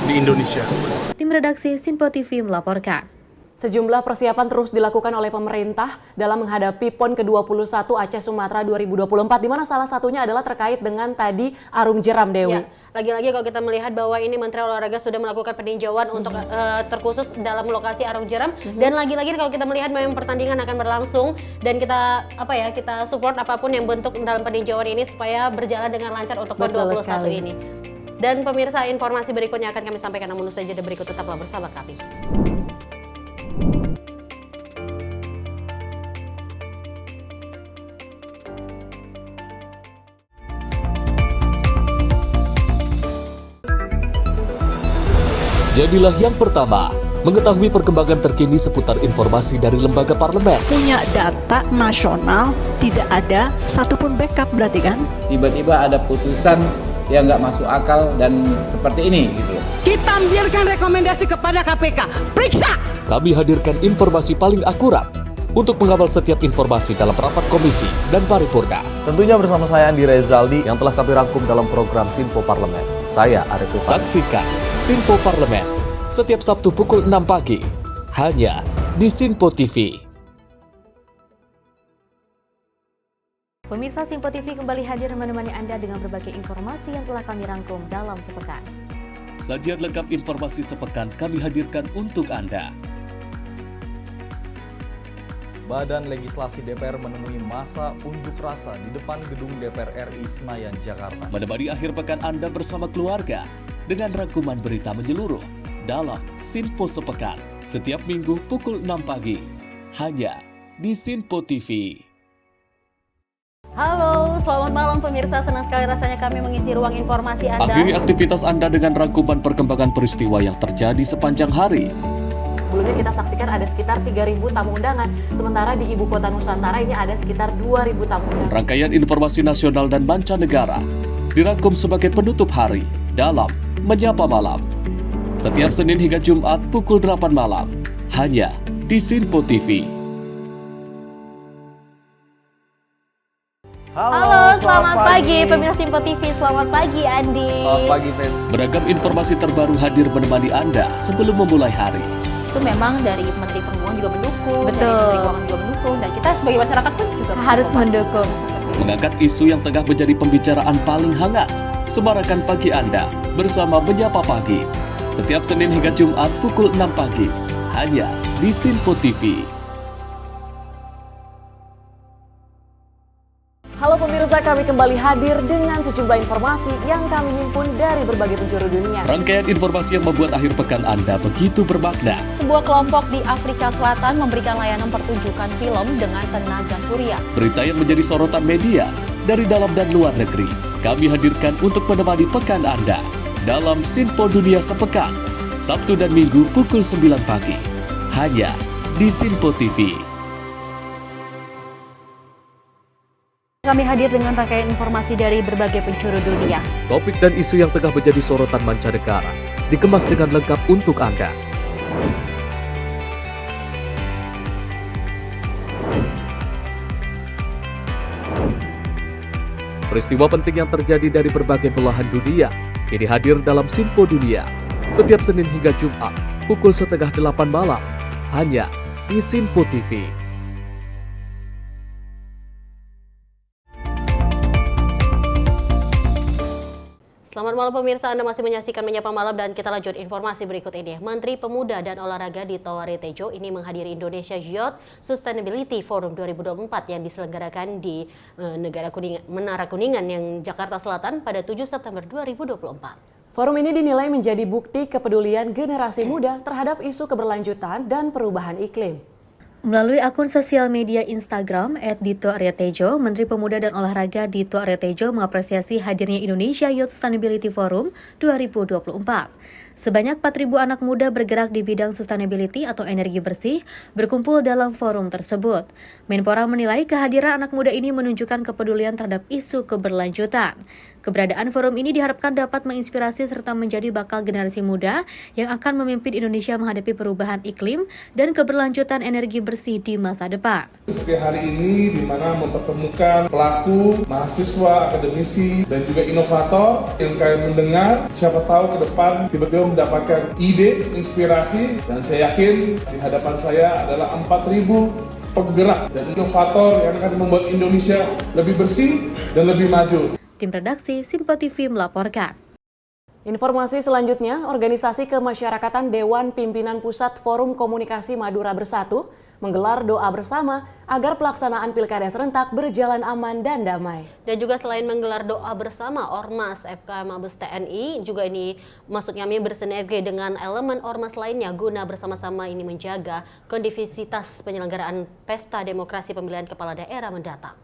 di Indonesia. Tim redaksi Sinpo TV melaporkan. Sejumlah persiapan terus dilakukan oleh pemerintah dalam menghadapi PON ke-21 Aceh Sumatera 2024, di mana salah satunya adalah terkait dengan tadi Arung Jeram, Dewi. Ya, lagi-lagi kalau kita melihat bahwa ini Menteri Olahraga sudah melakukan peninjauan untuk terkhusus dalam lokasi Arung Jeram, dan lagi-lagi kalau kita melihat memang pertandingan akan berlangsung, dan kita kita support apapun yang bentuk dalam peninjauan ini supaya berjalan dengan lancar untuk PON 21 ini. Dan pemirsa, informasi berikutnya akan kami sampaikan, namun usai jeda berikut tetaplah bersama kami. Jadilah yang pertama mengetahui perkembangan terkini seputar informasi dari lembaga parlemen. Punya data nasional, tidak ada satupun backup berarti kan? Tiba-tiba ada putusan yang nggak masuk akal dan seperti ini gitu. Kita biarkan rekomendasi kepada KPK, periksa! Kami hadirkan informasi paling akurat untuk mengawal setiap informasi dalam rapat komisi dan paripurna. Tentunya bersama saya Andi Rezaldi yang telah kami rangkum dalam program Sinpo Parlemen. Saya Arif Rifani. Saksikan Sinpo Parlemen setiap Sabtu pukul 6 pagi hanya di Sinpo TV. Pemirsa, Sinpo TV kembali hadir menemani Anda dengan berbagai informasi yang telah kami rangkum dalam sepekan. Sajian lengkap informasi sepekan kami hadirkan untuk Anda. Badan Legislasi DPR menemui masa unjuk rasa di depan gedung DPR RI Senayan, Jakarta. Menemani akhir pekan Anda bersama keluarga dengan rangkuman berita menyeluruh dalam Sinpo Sepekan setiap minggu pukul 6 pagi hanya di Sinpo TV. Halo, selamat malam pemirsa. Senang sekali rasanya kami mengisi ruang informasi Anda. Akhiri aktivitas Anda dengan rangkuman perkembangan peristiwa yang terjadi sepanjang hari. Sebelumnya kita saksikan ada sekitar 3.000 tamu undangan, sementara di Ibu Kota Nusantara ini ada sekitar 2.000 tamu undangan. Rangkaian informasi nasional dan mancanegara dirangkum sebagai penutup hari dalam Menyapa Malam. Setiap Senin hingga Jumat pukul 8 malam, hanya di Sinpo TV. Halo, selamat pagi pemirsa Sinpo TV. Selamat pagi Andi. Selamat pagi, Fen. Beragam informasi terbaru hadir menemani Anda sebelum memulai hari. Itu memang dari Menteri Perhubungan juga mendukung, Betul. dari Menteri Keuangan juga mendukung, dan kita sebagai masyarakat pun juga harus mendukung. Mengangkat isu yang tengah menjadi pembicaraan paling hangat. Semarakan pagi Anda bersama Menyapa Pagi. Setiap Senin hingga Jumat pukul 6 pagi, hanya di Sinpo TV. Halo pemirsa, kami kembali hadir dengan sejumlah informasi yang kami himpun dari berbagai penjuru dunia. Rangkaian informasi yang membuat akhir pekan Anda begitu bermakna. Sebuah kelompok di Afrika Selatan memberikan layanan pertunjukan film dengan tenaga surya. Berita yang menjadi sorotan media dari dalam dan luar negeri, kami hadirkan untuk menemani pekan Anda dalam Sinpo Dunia Sepekan, Sabtu dan Minggu pukul 9 pagi, hanya di Sinpo TV. Kami hadir dengan rangkaian informasi dari berbagai penjuru dunia. Topik dan isu yang tengah menjadi sorotan mancanegara dikemas dengan lengkap untuk Anda. Peristiwa penting yang terjadi dari berbagai belahan dunia kini hadir dalam Sinpo Dunia setiap Senin hingga Jumat pukul 7:30 malam hanya di Sinpo TV. Selamat malam pemirsa, Anda masih menyaksikan Menyapa Malam dan kita lanjut informasi berikut ini. Menteri Pemuda dan Olahraga Dito Aryo ini menghadiri Indonesia Youth Sustainability Forum 2024 yang diselenggarakan di Menara Kuningan yang Jakarta Selatan pada 7 September 2024. Forum ini dinilai menjadi bukti kepedulian generasi muda terhadap isu keberlanjutan dan perubahan iklim. Melalui akun sosial media Instagram @dito_aryo, Menteri Pemuda dan Olahraga Dito Aryo mengapresiasi hadirnya Indonesia Youth Sustainability Forum 2024. Sebanyak 4.000 anak muda bergerak di bidang sustainability atau energi bersih berkumpul dalam forum tersebut. Menpora menilai kehadiran anak muda ini menunjukkan kepedulian terhadap isu keberlanjutan. Keberadaan forum ini diharapkan dapat menginspirasi serta menjadi bakal generasi muda yang akan memimpin Indonesia menghadapi perubahan iklim dan keberlanjutan energi bersih di masa depan. Seperti hari ini di mana mempertemukan pelaku, mahasiswa, akademisi, dan juga inovator yang kalian mendengar, siapa tahu ke depan tiba-tiba mendapatkan ide, inspirasi, dan saya yakin di hadapan saya adalah 4.000 penggerak dan inovator yang akan membuat Indonesia lebih bersih dan lebih maju. Tim redaksi Sinpo TV melaporkan. Informasi selanjutnya, Organisasi Kemasyarakatan Dewan Pimpinan Pusat Forum Komunikasi Madura Bersatu menggelar doa bersama agar pelaksanaan pilkada serentak berjalan aman dan damai. Dan juga selain menggelar doa bersama, Ormas FK Mabes TNI juga ini maksud kami bersinergi dengan elemen Ormas lainnya guna bersama-sama ini menjaga kondisivitas penyelenggaraan Pesta Demokrasi Pemilihan Kepala Daerah mendatang.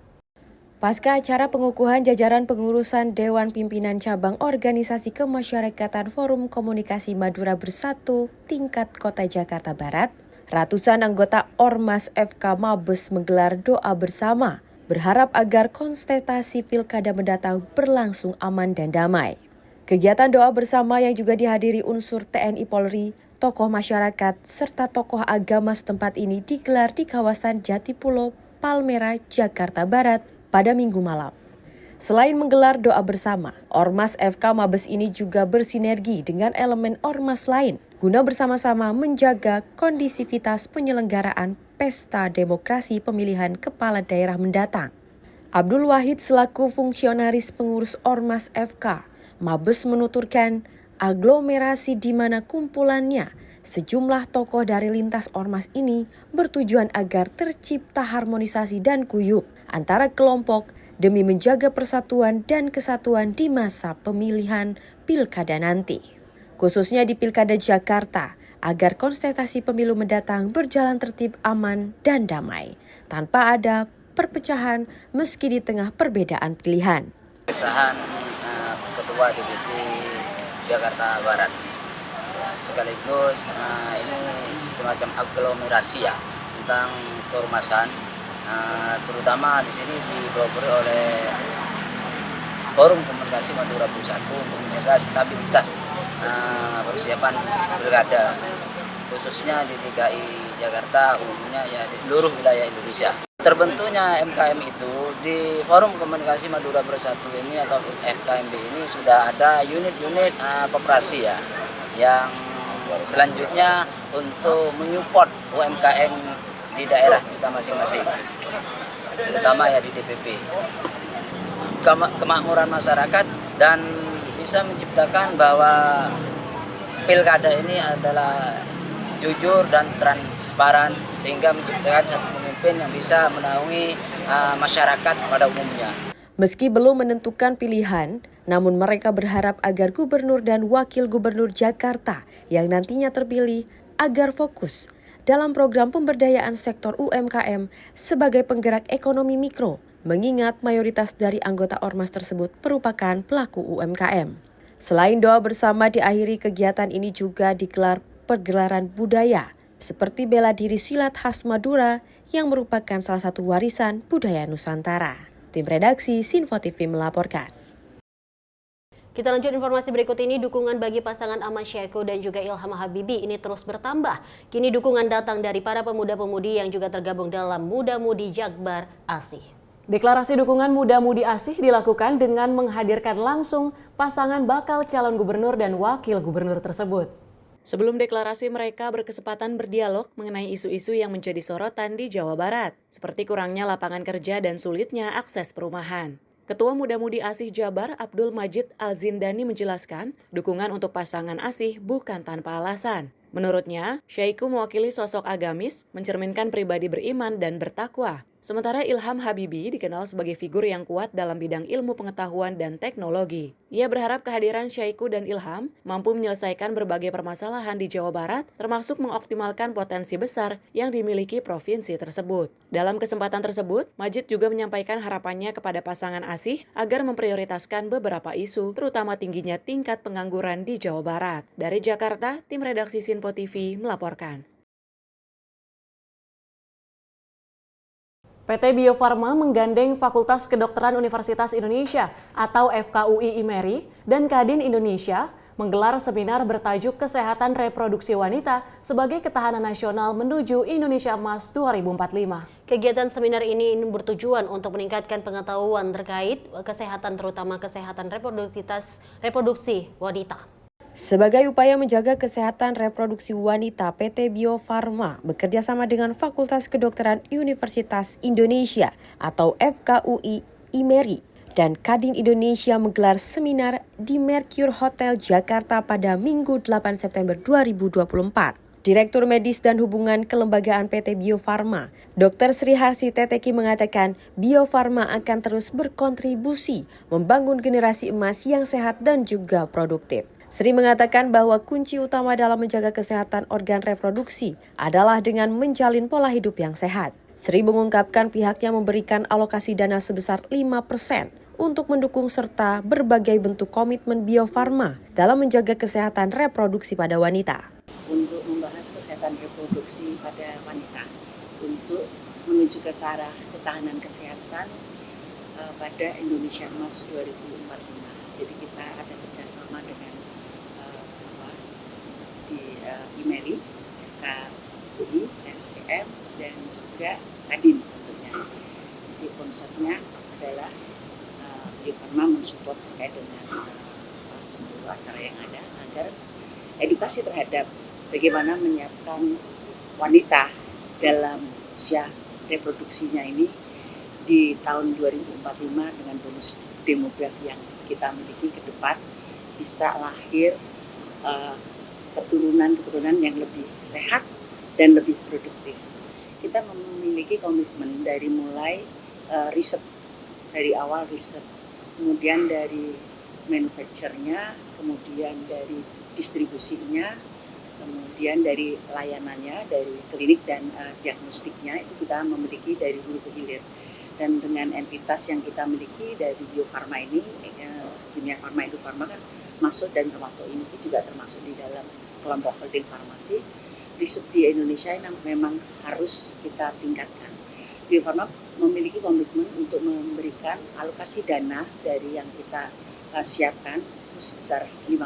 Pasca acara pengukuhan jajaran pengurusan Dewan Pimpinan Cabang Organisasi Kemasyarakatan Forum Komunikasi Madura Bersatu tingkat Kota Jakarta Barat, ratusan anggota Ormas FK Mabes menggelar doa bersama, berharap agar kontestasi pilkada mendatang berlangsung aman dan damai. Kegiatan doa bersama yang juga dihadiri unsur TNI Polri, tokoh masyarakat, serta tokoh agama setempat ini digelar di kawasan Jatipulo, Palmerah, Jakarta Barat pada Minggu malam. Selain menggelar doa bersama, Ormas FK Mabes ini juga bersinergi dengan elemen Ormas lain guna bersama-sama menjaga kondisivitas penyelenggaraan Pesta Demokrasi Pemilihan Kepala Daerah mendatang. Abdul Wahid selaku fungsionaris pengurus Ormas FK Mabes menuturkan aglomerasi di mana kumpulannya sejumlah tokoh dari lintas Ormas ini bertujuan agar tercipta harmonisasi dan guyup antara kelompok demi menjaga persatuan dan kesatuan di masa pemilihan pilkada nanti. Khususnya di Pilkada Jakarta, agar kontestasi pemilu mendatang berjalan tertib, aman, dan damai, tanpa ada perpecahan meski di tengah perbedaan pilihan. Perusahaan Ketua DPC Jakarta Barat, sekaligus ini semacam aglomerasi ya tentang keormasan, terutama di sini dipelopori oleh Forum Komunikasi Madura Bersatu untuk menjaga stabilitas persiapan pilkada, khususnya di DKI Jakarta, umumnya ya di seluruh wilayah Indonesia. Terbentuknya MKM itu di Forum Komunikasi Madura Bersatu ini atau FKMB ini sudah ada unit-unit koperasi ya, yang selanjutnya untuk menyupport UMKM di daerah kita masing-masing, terutama ya di DPP. Kemakmuran masyarakat dan bisa menciptakan bahwa pilkada ini adalah jujur dan transparan sehingga menciptakan satu pemimpin yang bisa menaungi masyarakat pada umumnya. Meski belum menentukan pilihan, namun mereka berharap agar gubernur dan wakil gubernur Jakarta yang nantinya terpilih agar fokus dalam program pemberdayaan sektor UMKM sebagai penggerak ekonomi mikro, mengingat mayoritas dari anggota ormas tersebut merupakan pelaku UMKM. Selain doa bersama diakhiri, kegiatan ini juga digelar pergelaran budaya seperti bela diri silat khas Madura yang merupakan salah satu warisan budaya Nusantara. Tim redaksi Sinfo TV melaporkan. Kita lanjut informasi berikut ini. Dukungan bagi pasangan Ahmad Syahiku dan juga Ilham Habibie ini terus bertambah. Kini dukungan datang dari para pemuda-pemudi yang juga tergabung dalam Muda Mudi Jakbar Asih. Deklarasi dukungan Muda Mudi Asih dilakukan dengan menghadirkan langsung pasangan bakal calon gubernur dan wakil gubernur tersebut. Sebelum deklarasi, mereka berkesempatan berdialog mengenai isu-isu yang menjadi sorotan di Jawa Barat, seperti kurangnya lapangan kerja dan sulitnya akses perumahan. Ketua Muda Mudi Asih Jabar, Abdul Majid Al-Zindani menjelaskan, dukungan untuk pasangan Asih bukan tanpa alasan. Menurutnya, Syahiku mewakili sosok agamis, mencerminkan pribadi beriman dan bertakwa. Sementara Ilham Habibie dikenal sebagai figur yang kuat dalam bidang ilmu pengetahuan dan teknologi. Ia berharap kehadiran Syahiku dan Ilham mampu menyelesaikan berbagai permasalahan di Jawa Barat, termasuk mengoptimalkan potensi besar yang dimiliki provinsi tersebut. Dalam kesempatan tersebut, Majid juga menyampaikan harapannya kepada pasangan Asih agar memprioritaskan beberapa isu, terutama tingginya tingkat pengangguran di Jawa Barat. Dari Jakarta, tim redaksi Sinpo TV melaporkan. PT Bio Farma menggandeng Fakultas Kedokteran Universitas Indonesia atau FKUI IMERI dan Kadin Indonesia menggelar seminar bertajuk Kesehatan Reproduksi Wanita sebagai Ketahanan Nasional Menuju Indonesia Emas 2045. Kegiatan seminar ini bertujuan untuk meningkatkan pengetahuan terkait kesehatan, terutama kesehatan reproduksi wanita. Sebagai upaya menjaga kesehatan reproduksi wanita, PT Bio Farma bekerjasama dengan Fakultas Kedokteran Universitas Indonesia atau FKUI IMERI dan Kadin Indonesia menggelar seminar di Mercure Hotel Jakarta pada Minggu 8 September 2024. Direktur Medis dan Hubungan Kelembagaan PT Bio Farma, Dr. Sri Harsi Teteki mengatakan Bio Farma akan terus berkontribusi membangun generasi emas yang sehat dan juga produktif. Sri mengatakan bahwa kunci utama dalam menjaga kesehatan organ reproduksi adalah dengan menjalin pola hidup yang sehat. Sri mengungkapkan pihaknya memberikan alokasi dana sebesar 5% untuk mendukung serta berbagai bentuk komitmen Bio Farma dalam menjaga kesehatan reproduksi pada wanita. Untuk membahas kesehatan reproduksi pada wanita, untuk menuju ke arah ketahanan kesehatan pada Indonesia Emas 2045. Jadi kita ada kerjasama dengan IMERI, FKUI, RCM, dan juga Kadin tentunya. Jadi konsepnya adalah Bio Farma mensupport terkait dengan seluruh acara yang ada agar edukasi terhadap bagaimana menyiapkan wanita dalam usia reproduksinya ini di tahun 2045 dengan bonus demografi yang kita miliki ke depan bisa lahir keturunan yang lebih sehat dan lebih produktif. Kita memiliki komitmen dari mulai riset, dari awal riset, kemudian dari manufacture-nya, kemudian dari distribusinya, kemudian dari layanannya, dari klinik dan diagnostiknya, itu kita memiliki dari hulu ke hilir. Dan dengan entitas yang kita miliki dari Bio Farma ini, Dunia Farma Indo Farma kan masuk dan termasuk ini juga termasuk di dalam kelompok holding farmasi. Riset di Indonesia ini memang harus kita tingkatkan. Bio Farma memiliki komitmen untuk memberikan alokasi dana dari yang kita siapkan itu sebesar 5%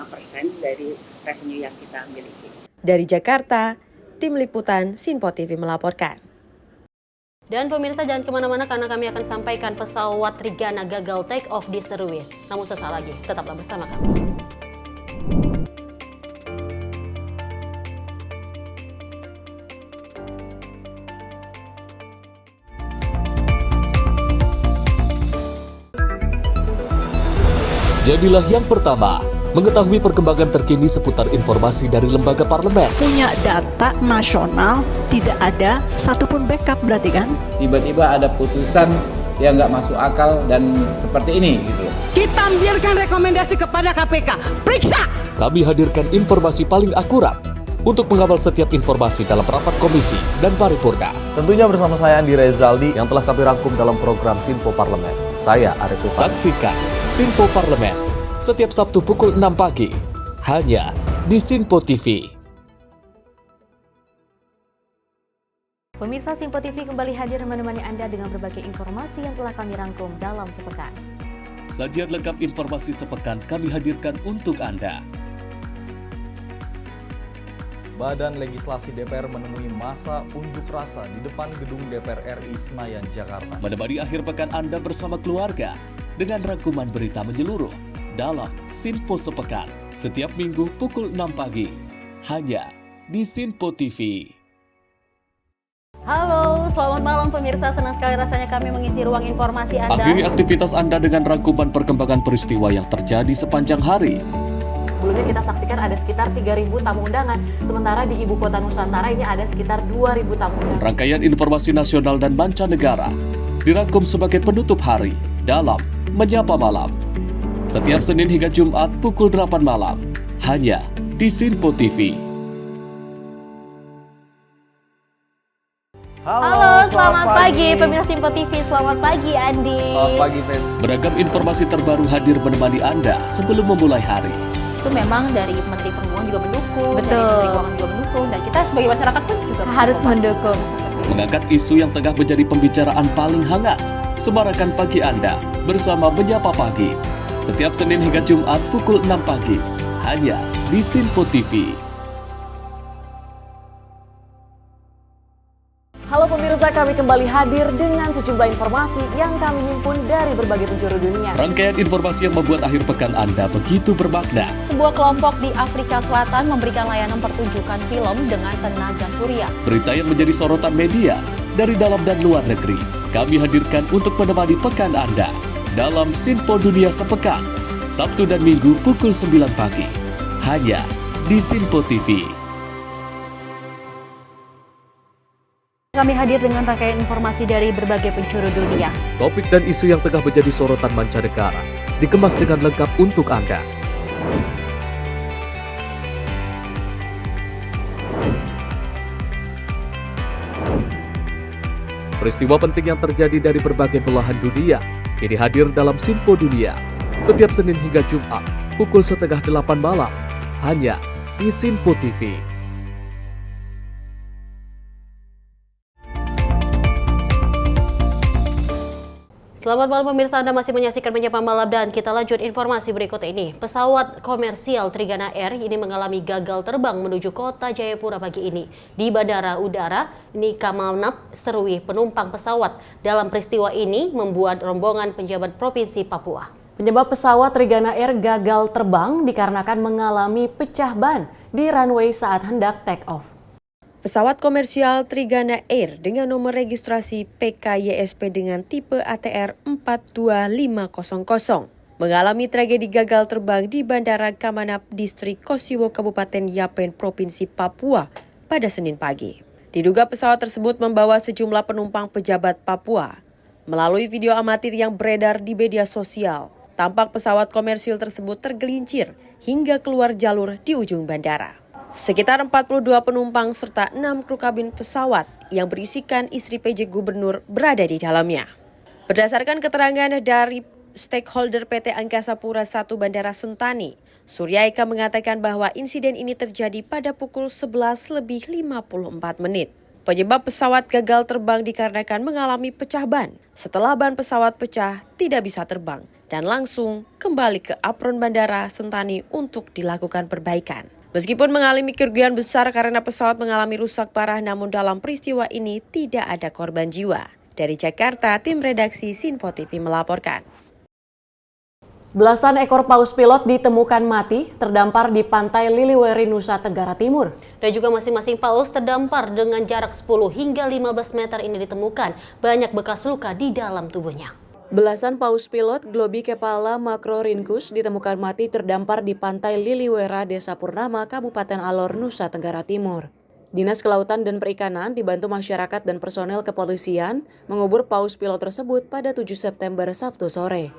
dari revenue yang kita miliki. Dari Jakarta, tim liputan Sinpo TV melaporkan. Dan pemirsa jangan kemana-mana karena kami akan sampaikan pesawat Trigana gagal take off di Seruis. Namun sesaat lagi, tetaplah bersama kami. Jadilah yang pertama mengetahui perkembangan terkini seputar informasi dari lembaga parlemen. Punya data nasional, tidak ada satupun backup berarti kan? Tiba-tiba ada putusan yang nggak masuk akal dan seperti ini gitu. Kita biarkan rekomendasi kepada KPK. Periksa! Kami hadirkan informasi paling akurat untuk mengawal setiap informasi dalam rapat komisi dan paripurna. Tentunya bersama saya Andi Rezaldi yang telah kami rangkum dalam program Sinpo Parlemen. Saya Arif Tufan. Saksikan Sinpo Parlemen setiap Sabtu pukul 6 pagi hanya di Sinpo TV. Pemirsa Sinpo TV kembali hadir menemani Anda dengan berbagai informasi yang telah kami rangkum dalam sepekan. Sajian lengkap informasi sepekan kami hadirkan untuk Anda. Badan Legislasi DPR menemui masa unjuk rasa di depan gedung DPR RI Senayan, Jakarta. Menemani akhir pekan Anda bersama keluarga dengan rangkuman berita menyeluruh dalam Sinpo Sepekan setiap minggu pukul 6 pagi hanya di Sinpo TV. Halo, selamat malam pemirsa. Senang sekali rasanya kami mengisi ruang informasi Anda. Akhiri aktivitas Anda dengan rangkuman perkembangan peristiwa yang terjadi sepanjang hari. Sebelumnya kita saksikan ada sekitar 3.000 tamu undangan, sementara di Ibu Kota Nusantara ini ada sekitar 2.000 tamu undangan. Rangkaian informasi nasional dan mancanegara dirangkum sebagai penutup hari dalam Menyapa Malam. Setiap Senin hingga Jumat pukul 8 malam, hanya di Sinpo TV. Halo, selamat pagi pemirsa Sinpo TV. Selamat pagi Andi. Selamat pagi, Fen. Beragam informasi terbaru hadir menemani Anda sebelum memulai hari. Itu memang dari Menteri Perhubungan juga mendukung, Betul. dari Menteri Keuangan juga mendukung, dan kita sebagai masyarakat pun juga Harus mendukung. Mengangkat isu yang tengah menjadi pembicaraan paling hangat. Semarakan pagi Anda bersama Menyapa Pagi. Setiap Senin hingga Jumat pukul 6 pagi. Hanya di Sinpo TV. Halo pemirsa, kami kembali hadir dengan sejumlah informasi yang kami himpun dari berbagai penjuru dunia. Rangkaian informasi yang membuat akhir pekan Anda begitu bermakna. Sebuah kelompok di Afrika Selatan memberikan layanan pertunjukan film dengan tenaga surya. Berita yang menjadi sorotan media dari dalam dan luar negeri. Kami hadirkan untuk menemani pekan Anda dalam Sinpo Dunia Sepekan, Sabtu dan Minggu pukul 9 pagi. Hanya di Sinpo TV. Kami hadir dengan rangkaian informasi dari berbagai penjuru dunia. Topik dan isu yang tengah menjadi sorotan mancanegara dikemas dengan lengkap untuk Anda. Peristiwa penting yang terjadi dari berbagai belahan dunia ini hadir dalam Sinpo Dunia setiap Senin hingga Jumat pukul 7:30 malam hanya di Sinpo TV. Selamat malam pemirsa, Anda masih menyaksikan Menyapa Malam dan kita lanjut informasi berikut ini. Pesawat komersial Trigana Air ini mengalami gagal terbang menuju kota Jayapura pagi ini. Di Bandara Udara Nikamanap Serui, penumpang pesawat dalam peristiwa ini membuat rombongan penjabat Provinsi Papua. Penyebab pesawat Trigana Air gagal terbang dikarenakan mengalami pecah ban di runway saat hendak take off. Pesawat komersial Trigana Air dengan nomor registrasi PKYSP dengan tipe ATR 42500 mengalami tragedi gagal terbang di Bandara Kamanap, Distrik Kosiwo, Kabupaten Yapen, Provinsi Papua pada Senin pagi. Diduga pesawat tersebut membawa sejumlah penumpang pejabat Papua. Melalui video amatir yang beredar di media sosial, tampak pesawat komersil tersebut tergelincir hingga keluar jalur di ujung bandara. Sekitar 42 penumpang serta 6 kru kabin pesawat yang berisikan istri PJ Gubernur berada di dalamnya. Berdasarkan keterangan dari stakeholder PT Angkasa Pura I Bandara Sentani, Surya Eka mengatakan bahwa insiden ini terjadi pada pukul 11:54. Penyebab pesawat gagal terbang dikarenakan mengalami pecah ban. Setelah ban pesawat pecah, tidak bisa terbang dan langsung kembali ke apron Bandara Sentani untuk dilakukan perbaikan. Meskipun mengalami kerugian besar karena pesawat mengalami rusak parah, namun dalam peristiwa ini tidak ada korban jiwa. Dari Jakarta, tim redaksi Sinpo TV melaporkan. Belasan ekor paus pilot ditemukan mati terdampar di pantai Liliweri, Nusa Tenggara Timur. Dan juga masing-masing paus terdampar dengan jarak 10 hingga 15 meter ini ditemukan banyak bekas luka di dalam tubuhnya. Belasan paus pilot Globicapella macrorhynchus ditemukan mati terdampar di pantai Liliwera, Desa Purnama, Kabupaten Alor, Nusa Tenggara Timur. Dinas Kelautan dan Perikanan dibantu masyarakat dan personel kepolisian mengubur paus pilot tersebut pada 7 September Sabtu sore.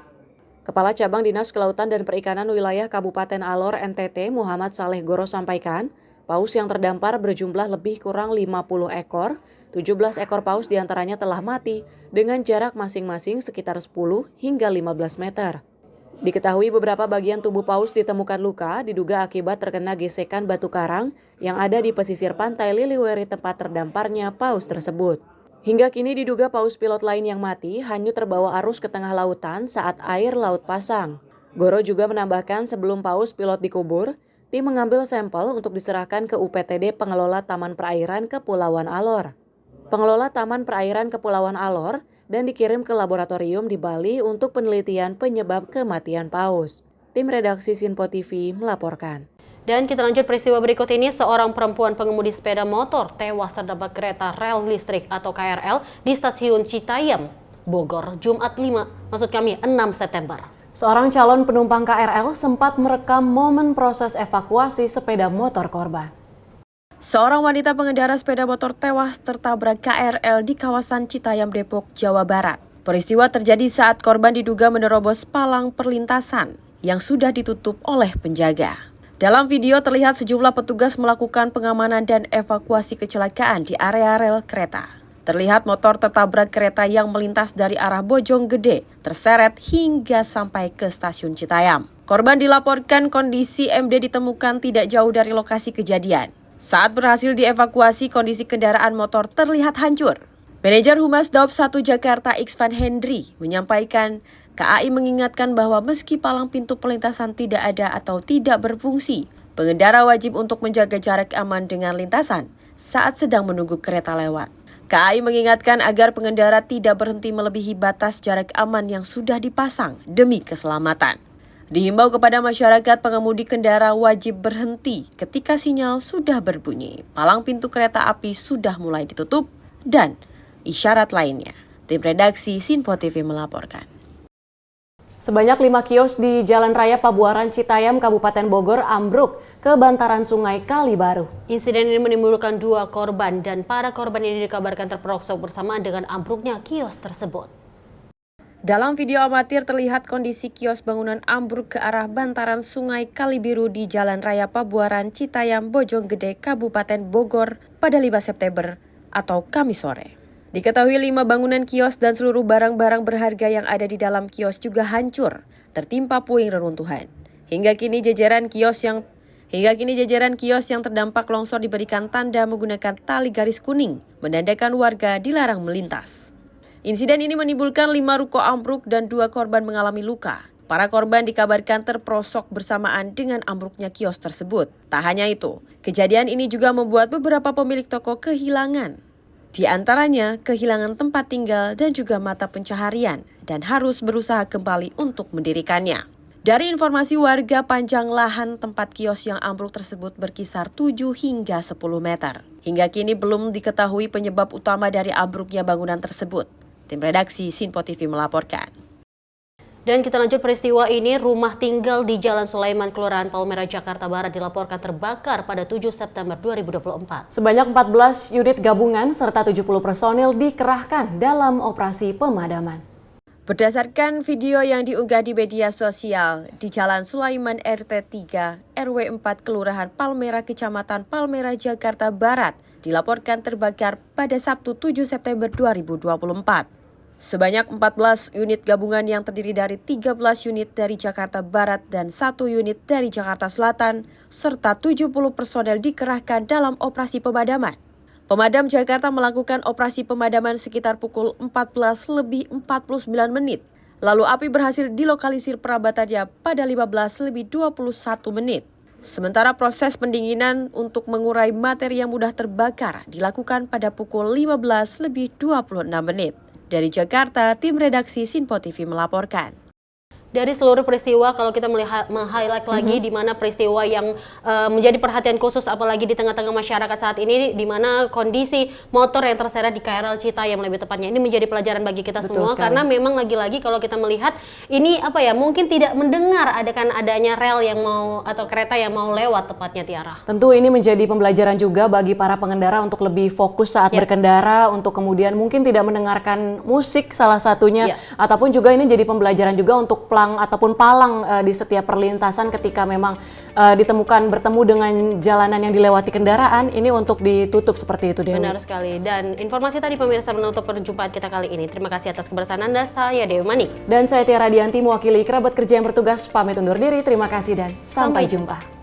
Kepala Cabang Dinas Kelautan dan Perikanan Wilayah Kabupaten Alor NTT Muhammad Saleh Goro sampaikan, paus yang terdampar berjumlah lebih kurang 50 ekor, 17 ekor paus diantaranya telah mati dengan jarak masing-masing sekitar 10 hingga 15 meter. Diketahui beberapa bagian tubuh paus ditemukan luka diduga akibat terkena gesekan batu karang yang ada di pesisir pantai Liliweri tempat terdamparnya paus tersebut. Hingga kini diduga paus pilot lain yang mati hanyut terbawa arus ke tengah lautan saat air laut pasang. Goro juga menambahkan sebelum paus pilot dikubur, tim mengambil sampel untuk diserahkan ke UPTD Pengelola Taman Perairan Kepulauan Alor. Pengelola Taman Perairan Kepulauan Alor dan dikirim ke laboratorium di Bali untuk penelitian penyebab kematian paus. Tim redaksi Sinpo TV melaporkan. Dan kita lanjut peristiwa berikut ini, seorang perempuan pengemudi sepeda motor tewas terdapat kereta rel listrik atau KRL di stasiun Citayam, Bogor, Jumat 6 September. Seorang calon penumpang KRL sempat merekam momen proses evakuasi sepeda motor korban. Seorang wanita pengendara sepeda motor tewas tertabrak KRL di kawasan Citayam, Depok, Jawa Barat. Peristiwa terjadi saat korban diduga menerobos palang perlintasan yang sudah ditutup oleh penjaga. Dalam video terlihat sejumlah petugas melakukan pengamanan dan evakuasi kecelakaan di area rel kereta. Terlihat motor tertabrak kereta yang melintas dari arah Bojonggede, terseret hingga sampai ke stasiun Citayam. Korban dilaporkan kondisi MD ditemukan tidak jauh dari lokasi kejadian. Saat berhasil dievakuasi, kondisi kendaraan motor terlihat hancur. Manajer Humas Daob 1 Jakarta Iksvan Hendry menyampaikan, KAI mengingatkan bahwa meski palang pintu perlintasan tidak ada atau tidak berfungsi, pengendara wajib untuk menjaga jarak aman dengan lintasan saat sedang menunggu kereta lewat. KAI mengingatkan agar pengendara tidak berhenti melebihi batas jarak aman yang sudah dipasang demi keselamatan. Dihimbau kepada masyarakat pengemudi kendara wajib berhenti ketika sinyal sudah berbunyi, palang pintu kereta api sudah mulai ditutup, dan isyarat lainnya. Tim redaksi Sinpo TV melaporkan. Sebanyak 5 kios di Jalan Raya Pabuaran Citayam, Kabupaten Bogor ambruk ke bantaran Sungai Kalibaru. Insiden ini menimbulkan 2 korban dan para korban ini dikabarkan terperosok bersamaan dengan ambruknya kios tersebut. Dalam video amatir terlihat kondisi kios bangunan ambruk ke arah bantaran Sungai Kalibiru di Jalan Raya Pabuaran Citayam, Bojonggede, Kabupaten Bogor pada 5 September atau Kamis sore. Diketahui 5 bangunan kios dan seluruh barang-barang berharga yang ada di dalam kios juga hancur, tertimpa puing reruntuhan. Hingga kini jajaran kios yang terdampak longsor diberikan tanda menggunakan tali garis kuning, menandakan warga dilarang melintas. Insiden ini menimbulkan 5 ruko ambruk dan 2 korban mengalami luka. Para korban dikabarkan terperosok bersamaan dengan ambruknya kios tersebut. Tak hanya itu, kejadian ini juga membuat beberapa pemilik toko kehilangan. Di antaranya kehilangan tempat tinggal dan juga mata pencaharian dan harus berusaha kembali untuk mendirikannya. Dari informasi warga, panjang lahan tempat kios yang ambruk tersebut berkisar 7 hingga 10 meter. Hingga kini belum diketahui penyebab utama dari ambruknya bangunan tersebut. Tim redaksi Sinpo TV melaporkan. Dan kita lanjut peristiwa ini, rumah tinggal di Jalan Sulaiman, Kelurahan Palmera, Jakarta Barat dilaporkan terbakar pada 7 September 2024. Sebanyak 14 unit gabungan serta 70 personil dikerahkan dalam operasi pemadaman. Berdasarkan video yang diunggah di media sosial, di Jalan Sulaiman RT 3, RW 4 Kelurahan Palmera, Kecamatan Palmera, Jakarta Barat, dilaporkan terbakar pada Sabtu 7 September 2024. Sebanyak 14 unit gabungan yang terdiri dari 13 unit dari Jakarta Barat dan 1 unit dari Jakarta Selatan, serta 70 personel dikerahkan dalam operasi pemadaman. Pemadam Jakarta melakukan operasi pemadaman sekitar pukul 14:49 menit. Lalu api berhasil dilokalisir perabatannya pada 15:21 menit. Sementara proses pendinginan untuk mengurai materi yang mudah terbakar dilakukan pada pukul 15:26 menit. Dari Jakarta, tim redaksi Sinpo TV melaporkan. Dari seluruh peristiwa, kalau kita melihat meng-highlight lagi di mana peristiwa yang menjadi perhatian khusus apalagi di tengah-tengah masyarakat saat ini, di mana kondisi motor yang terseret di KRL Citayam lebih tepatnya, ini menjadi pelajaran bagi kita semua karena memang lagi-lagi kalau kita melihat ini mungkin tidak mendengar adanya rel yang mau atau kereta yang mau lewat tepatnya, Tiara. Tentu ini menjadi pembelajaran juga bagi para pengendara untuk lebih fokus saat berkendara, untuk kemudian mungkin tidak mendengarkan musik salah satunya, ataupun juga ini jadi pembelajaran juga untuk ataupun palang di setiap perlintasan ketika memang ditemukan bertemu dengan jalanan yang dilewati kendaraan, ini untuk ditutup seperti itu, Dewi. Benar sekali. Dan informasi tadi pemirsa menutup perjumpaan kita kali ini. Terima kasih atas kebersamaan Anda. Saya Dewi Manik. Dan saya Tiara Dianti mewakili kerabat kerja yang bertugas pamit undur diri. Terima kasih dan sampai jumpa.